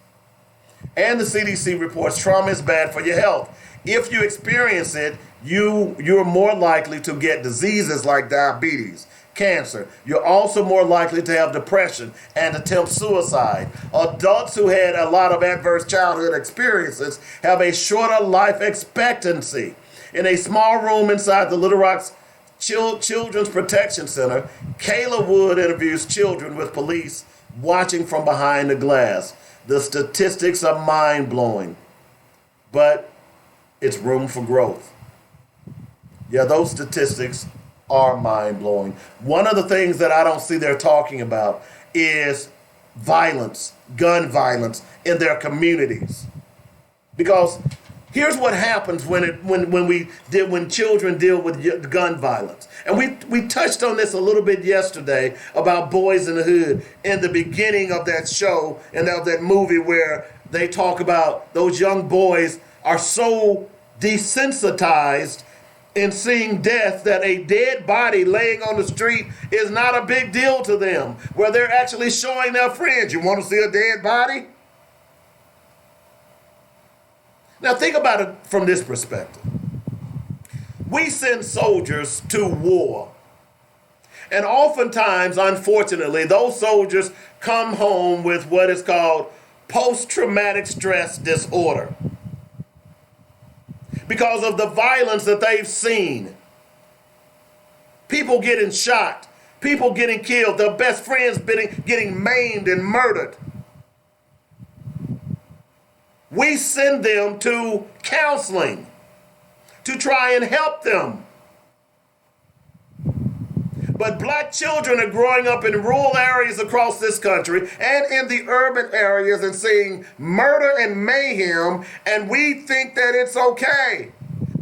And the CDC reports trauma is bad for your health. If you experience it, you're more likely to get diseases like diabetes, cancer. You're also more likely to have depression and attempt suicide. Adults who had a lot of adverse childhood experiences have a shorter life expectancy. In a small room inside the Little Rock's Children's Protection Center, Kayla Wood interviews children with police watching from behind the glass. The statistics are mind-blowing, but it's room for growth. Yeah, those statistics are mind-blowing. One of the things that I don't see they're talking about is violence, gun violence in their communities. Because here's what happens when children deal with gun violence. And we touched on this a little bit yesterday about Boys in the Hood in the beginning of that show and of that movie, where they talk about those young boys are so desensitized in seeing death that a dead body laying on the street is not a big deal to them, where they're actually showing their friends, you want to see a dead body? Now think about it from this perspective. We send soldiers to war. And oftentimes, unfortunately, those soldiers come home with what is called post-traumatic stress disorder, because of the violence that they've seen. People getting shot, people getting killed, their best friends getting maimed and murdered. we send them to counseling to try and help them. But black children are growing up in rural areas across this country and in the urban areas and seeing murder and mayhem, and we think that it's okay.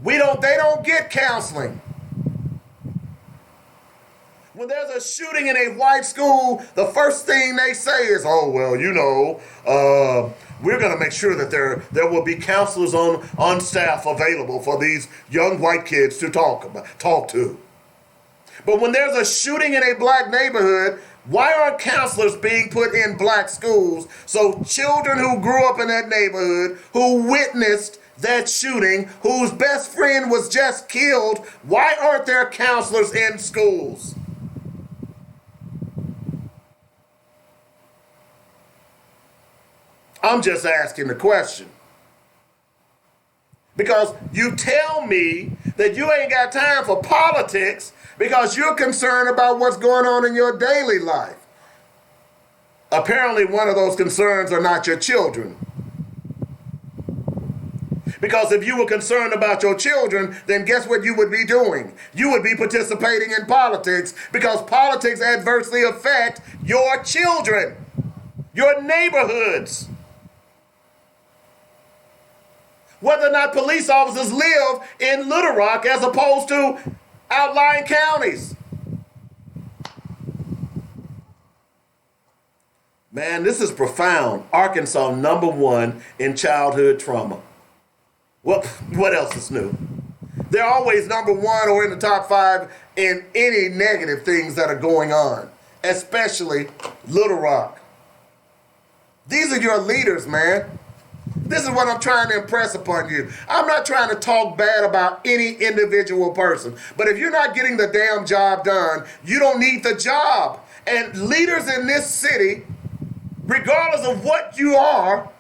They don't get counseling. When there's a shooting in a white school, the first thing they say is, oh, well, we're going to make sure that there will be counselors on staff available for these young white kids to talk to. But when there's a shooting in a black neighborhood, why aren't counselors being put in black schools so children who grew up in that neighborhood, who witnessed that shooting, whose best friend was just killed, why aren't there counselors in schools? I'm just asking the question. Because you tell me that you ain't got time for politics because you're concerned about what's going on in your daily life. Apparently, one of those concerns are not your children. Because if you were concerned about your children, then guess what you would be doing? You would be participating in politics because politics adversely affect your children, your neighborhoods. Whether or not police officers live in Little Rock as opposed to outlying counties. Man, this is profound. Arkansas, #1 in childhood trauma. Well, what else is new? They're always #1 or in the top 5 in any negative things that are going on, especially Little Rock. These are your leaders, man. This is what I'm trying to impress upon you. I'm not trying to talk bad about any individual person. But if you're not getting the damn job done, you don't need the job. And leaders in this city, regardless of what you are,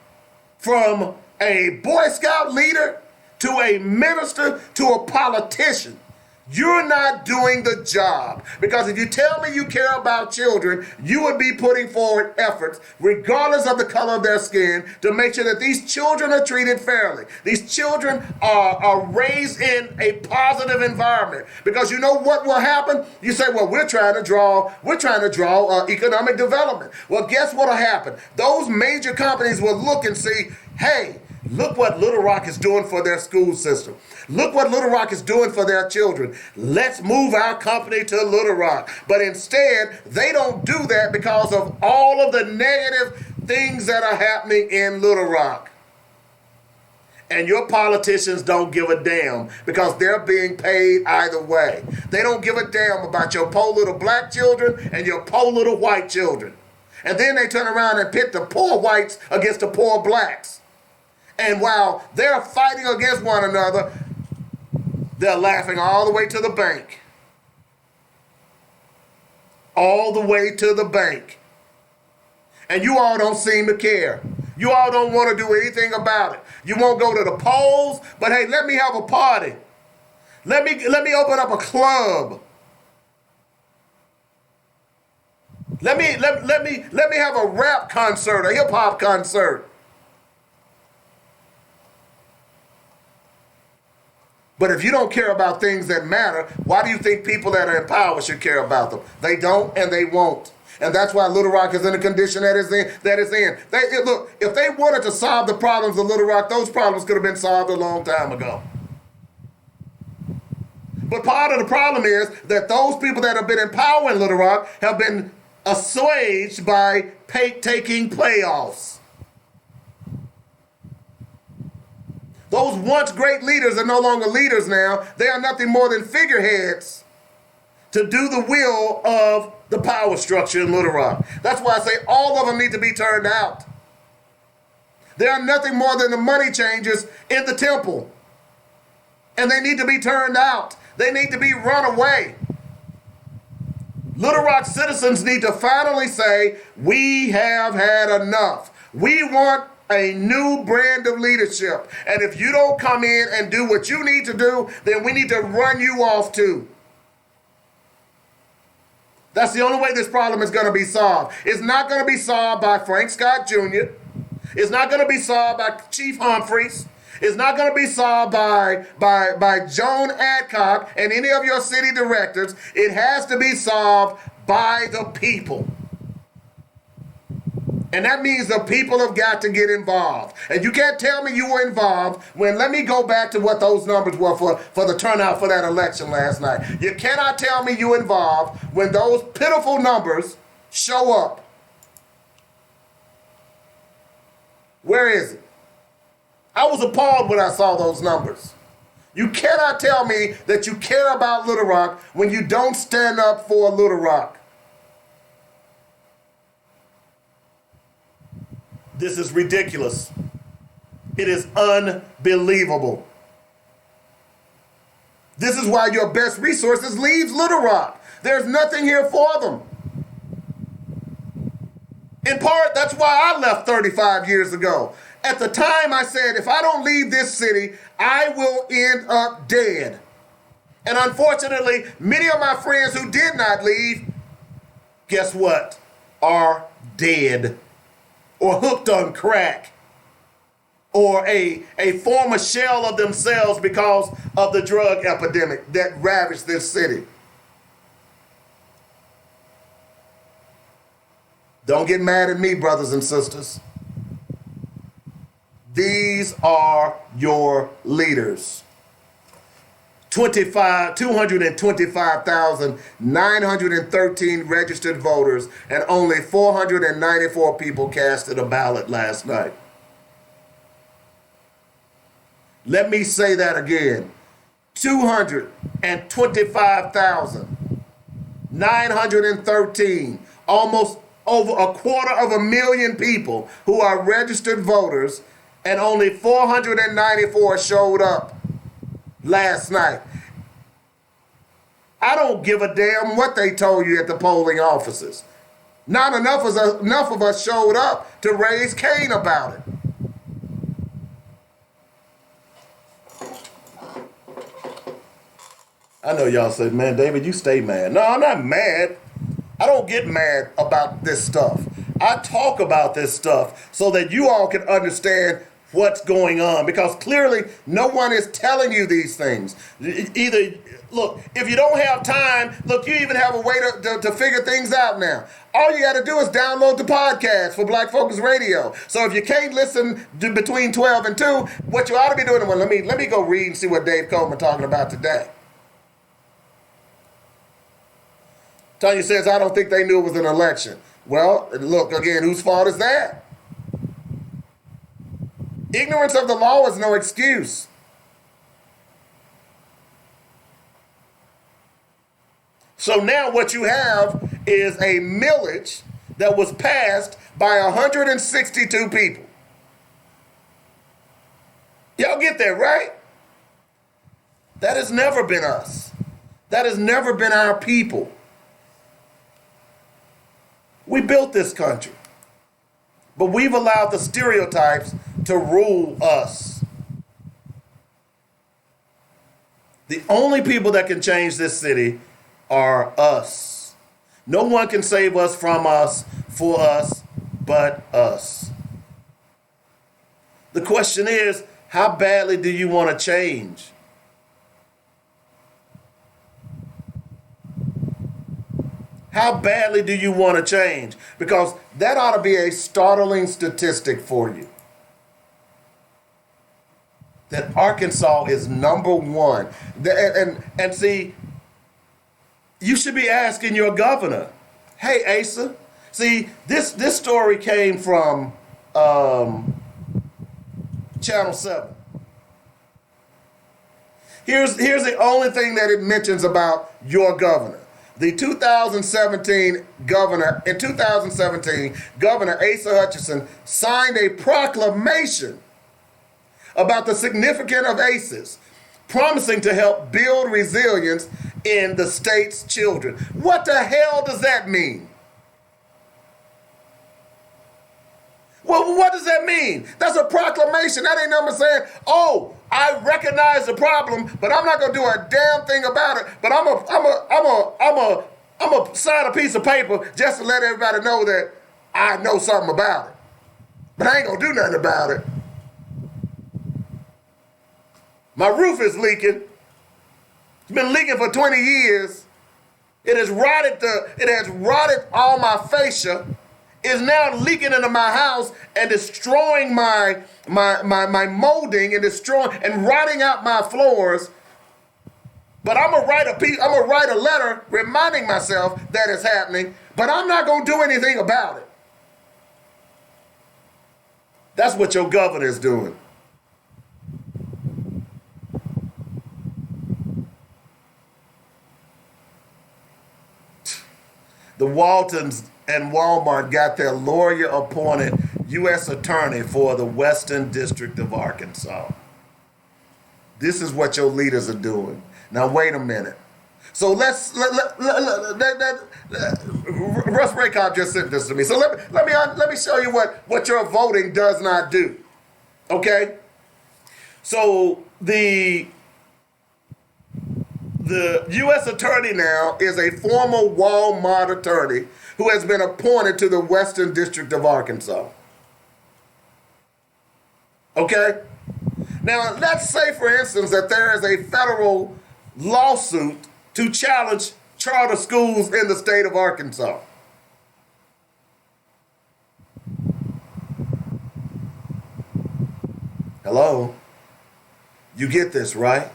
from a Boy Scout leader to a minister to a politician, you're not doing the job. Because if you tell me you care about children, you would be putting forward efforts, regardless of the color of their skin, to make sure that these children are treated fairly. These children are raised in a positive environment. Because you know what will happen? You say, well, we're trying to draw economic development. Well, guess what will happen? Those major companies will look and see, hey, look what Little Rock is doing for their school system. Look what Little Rock is doing for their children. Let's move our company to Little Rock. But instead, they don't do that because of all of the negative things that are happening in Little Rock. And your politicians don't give a damn because they're being paid either way. They don't give a damn about your poor little black children and your poor little white children. And then they turn around and pit the poor whites against the poor blacks. And while they're fighting against one another, they're laughing all the way to the bank. All the way to the bank. And you all don't seem to care. You all don't want to do anything about it. You won't go to the polls, but hey, let me have a party. Let me open up a club. Let me have a rap concert, a hip hop concert. But if you don't care about things that matter, why do you think people that are in power should care about them? They don't and they won't. And that's why Little Rock is in the condition that it's in. Look, if they wanted to solve the problems of Little Rock, those problems could have been solved a long time ago. But part of the problem is that those people that have been in power in Little Rock have been assuaged by taking playoffs. Those once great leaders are no longer leaders now. They are nothing more than figureheads to do the will of the power structure in Little Rock. That's why I say all of them need to be turned out. They are nothing more than the money changers in the temple. And they need to be turned out. They need to be run away. Little Rock citizens need to finally say, we have had enough. We want a new brand of leadership. And if you don't come in and do what you need to do, then we need to run you off too. That's the only way this problem is going to be solved. It's not going to be solved by Frank Scott Jr. It's not going to be solved by Chief Humphreys. It's not going to be solved by Joan Adcock and any of your city directors. It has to be solved by the people. And that means the people have got to get involved. And you can't tell me you were involved when, let me go back to what those numbers were for the turnout for that election last night. You cannot tell me you were involved when those pitiful numbers show up. Where is it? I was appalled when I saw those numbers. You cannot tell me that you care about Little Rock when you don't stand up for Little Rock. This is ridiculous. It is unbelievable. This is why your best resources leaves Little Rock. There's nothing here for them. In part, that's why I left 35 years ago. At the time, I said, if I don't leave this city, I will end up dead. And unfortunately, many of my friends who did not leave, guess what? Are dead. Or hooked on crack. Or a former shell of themselves because of the drug epidemic that ravaged this city. Don't get mad at me, brothers and sisters. These are your leaders. 225,913 registered voters and only 494 people casted a ballot last night. Let me say that again. 225,913, almost over 250,000 people who are registered voters, and only 494 showed up last night. I don't give a damn what they told you at the polling offices. Not enough of us showed up to raise Cain about it. I know y'all said, man, David, you stay mad. No, I'm not mad. I don't get mad about this stuff. I talk about this stuff so that you all can understand what's going on, because clearly no one is telling you these things. Either, look, if you don't have time, look, you even have a way to figure things out now. All you got to do is download the podcast for Black Focus Radio. So if you can't listen between 12 and 2, what you ought to be doing, well, let me go read and see what Dave Coleman talking about today. Tanya says, I don't think they knew it was an election. Well, look, again, whose fault is that? Ignorance of the law is no excuse. So now what you have is a millage that was passed by 162 people. Y'all get that, right? That has never been us. That has never been our people. We built this country, but we've allowed the stereotypes to rule us. The only people that can change this city are us. No one can save us from us, for us, but us. The question is, how badly do you want to change? How badly do you want to change? Because that ought to be a startling statistic for you. That Arkansas is number one. And see, you should be asking your governor, hey, Asa, see, this story came from Channel 7. Here's the only thing that it mentions about your governor. The 2017 governor, Governor Asa Hutchinson signed a proclamation about the significance of ACEs, promising to help build resilience in the state's children. What the hell does that mean? Well, what does that mean? That's a proclamation. That ain't nothing saying, oh, I recognize the problem, but I'm not gonna do a damn thing about it. But I'm a sign a piece of paper just to let everybody know that I know something about it. but I ain't gonna do nothing about it. My roof is leaking. It's been leaking for 20 years. It has rotted all my fascia. It's now leaking into my house and destroying my molding and destroying and rotting out my floors. But I'm gonna write a letter reminding myself that it's happening, but I'm not gonna do anything about it. That's what your governor is doing. The Waltons and Walmart got their lawyer-appointed U.S. attorney for the Western District of Arkansas. This is what your leaders are doing. Now, wait a minute. So Russ Raycott just sent this to me. So let me show you what your voting does not do. Okay? So the U.S. attorney now is a former Walmart attorney who has been appointed to the Western District of Arkansas. Okay? Now, let's say, for instance, that there is a federal lawsuit to challenge charter schools in the state of Arkansas. Hello? You get this, right?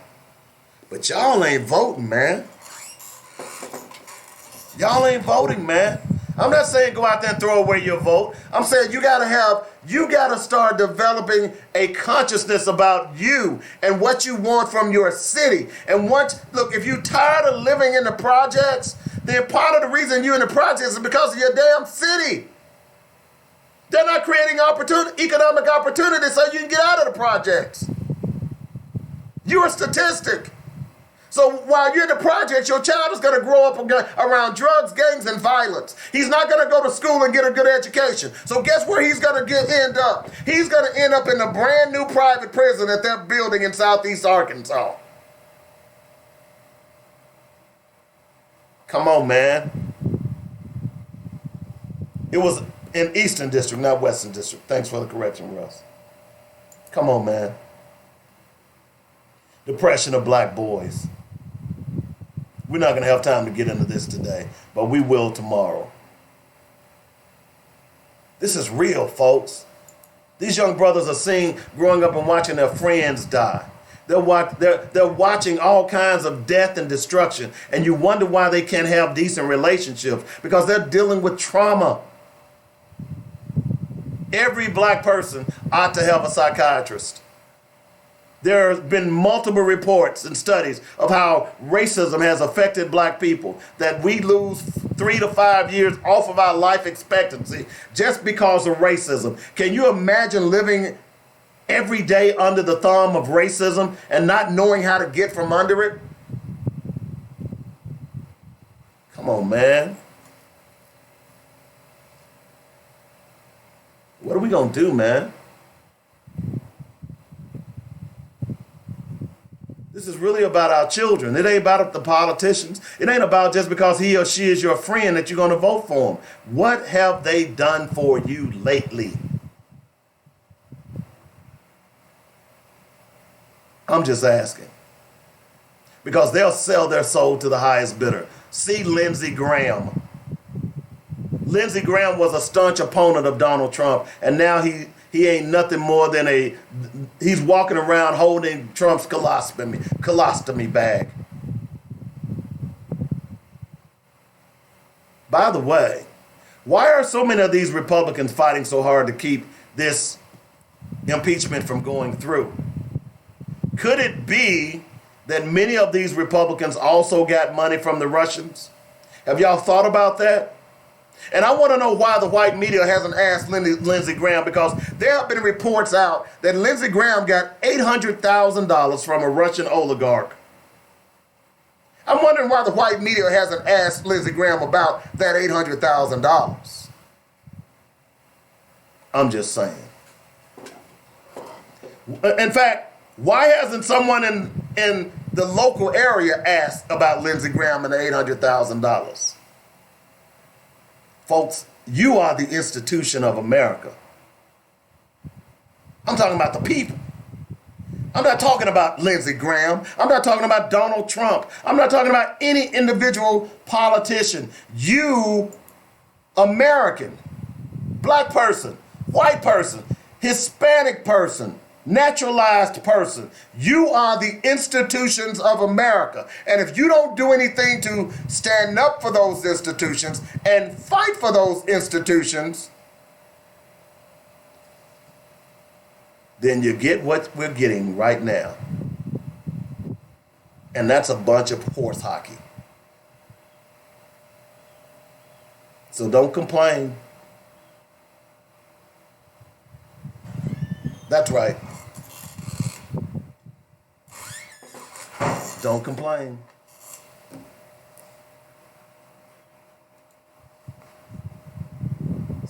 But y'all ain't voting, man. Y'all ain't voting, man. I'm not saying go out there and throw away your vote. I'm saying you gotta start developing a consciousness about you and what you want from your city. And look, if you're tired of living in the projects, then part of the reason you're in the projects is because of your damn city. They're not creating economic opportunity so you can get out of the projects. You're a statistic. So while you're in the projects, your child is going to grow up around drugs, gangs, and violence. He's not going to go to school and get a good education. So guess where he's going to end up? He's going to end up in a brand new private prison that they're building in Southeast Arkansas. Come on, man. It was in Eastern District, not Western District. Thanks for the correction, Russ. Come on, man. Depression of black boys. We're not going to have time to get into this today, but we will tomorrow. This is real, folks. These young brothers are growing up and watching their friends die. They're watching all kinds of death and destruction, and you wonder why they can't have decent relationships, because they're dealing with trauma. Every black person ought to have a psychiatrist. There have been multiple reports and studies of how racism has affected black people, that we lose 3 to 5 years off of our life expectancy just because of racism. Can you imagine living every day under the thumb of racism and not knowing how to get from under it? Come on, man. What are we going to do, man? This is really about our children. It ain't about the politicians. It ain't about just because he or she is your friend that you're going to vote for them. What have they done for you lately? I'm just asking. Because they'll sell their soul to the highest bidder. See Lindsey Graham. Lindsey Graham was a staunch opponent of Donald Trump, and now he ain't nothing more than he's walking around holding Trump's colostomy bag. By the way, why are so many of these Republicans fighting so hard to keep this impeachment from going through? Could it be that many of these Republicans also got money from the Russians? Have y'all thought about that? And I want to know why the white media hasn't asked Lindsey Graham, because there have been reports out that Lindsey Graham got $800,000 from a Russian oligarch. I'm wondering why the white media hasn't asked Lindsey Graham about that $800,000. I'm just saying. In fact, why hasn't someone in the local area asked about Lindsey Graham and the $800,000? Folks, you are the institution of America. I'm talking about the people. I'm not talking about Lindsey Graham. I'm not talking about Donald Trump. I'm not talking about any individual politician. You, American, black person, white person, Hispanic person, naturalized person, you are the institutions of America. And if you don't do anything to stand up for those institutions and fight for those institutions, then you get what we're getting right now. And that's a bunch of horse hockey. So don't complain. That's right. Don't complain.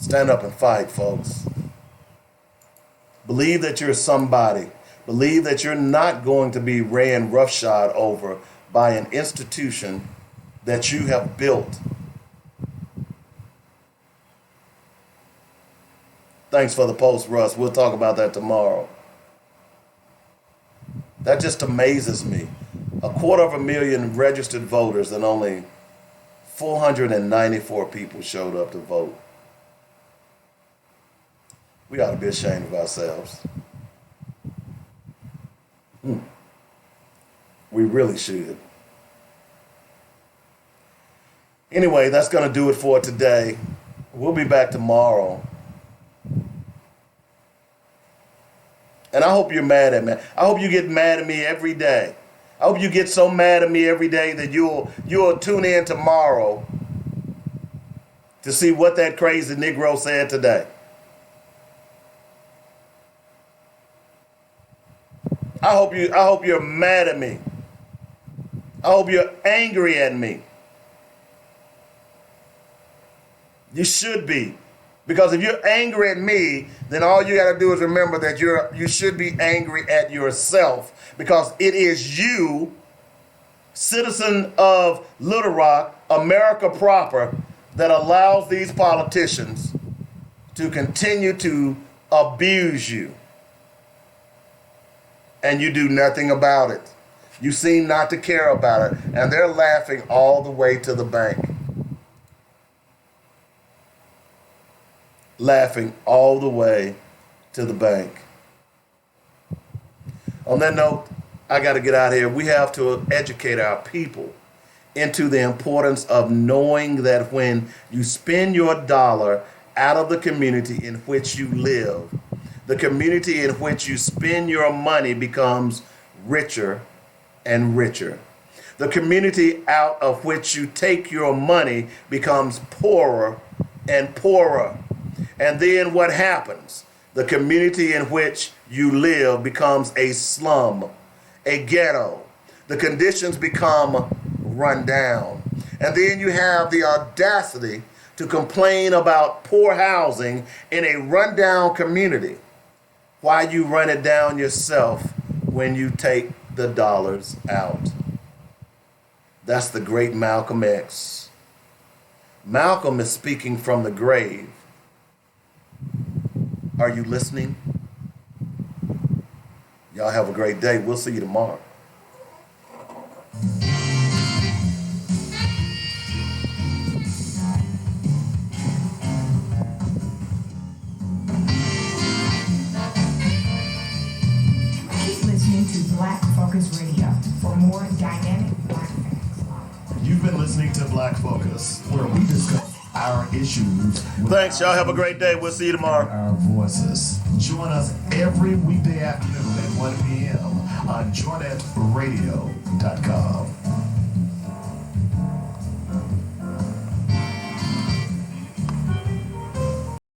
Stand up and fight, folks. Believe that you're somebody. Believe that you're not going to be ran roughshod over by an institution that you have built. Thanks for the post, Russ. We'll talk about that tomorrow. That just amazes me. 250,000 registered voters and only 494 people showed up to vote. We ought to be ashamed of ourselves. We really should. Anyway, that's going to do it for today. We'll be back tomorrow. And I hope you're mad at me. I hope you get mad at me every day. I hope you get so mad at me every day that you'll tune in tomorrow to see what that crazy Negro said today. I hope you're mad at me. I hope you're angry at me. You should be. Because if you're angry at me, then all you got to do is remember that you should be angry at yourself. Because it is you, citizen of Little Rock, America proper, that allows these politicians to continue to abuse you. And you do nothing about it. You seem not to care about it. And they're laughing all the way to the bank. Laughing all the way to the bank. On that note, I got to get out of here. We have to educate our people into the importance of knowing that when you spend your dollar out of the community in which you live, the community in which you spend your money becomes richer and richer. The community out of which you take your money becomes poorer and poorer. And then what happens? The community in which you live becomes a slum, a ghetto. The conditions become run down. And then you have the audacity to complain about poor housing in a rundown community. Why you run it down yourself when you take the dollars out? That's the great Malcolm X. Malcolm is speaking from the grave. Are you listening? Y'all have a great day. We'll see you tomorrow. Keep listening to Black Focus Radio for more dynamic Black facts. You've been listening to Black Focus, where we discuss our issues. Thanks. Y'all have a great day. We'll see you tomorrow. Our voices. Join us every weekday afternoon at 1 p.m. on joynetradio.com.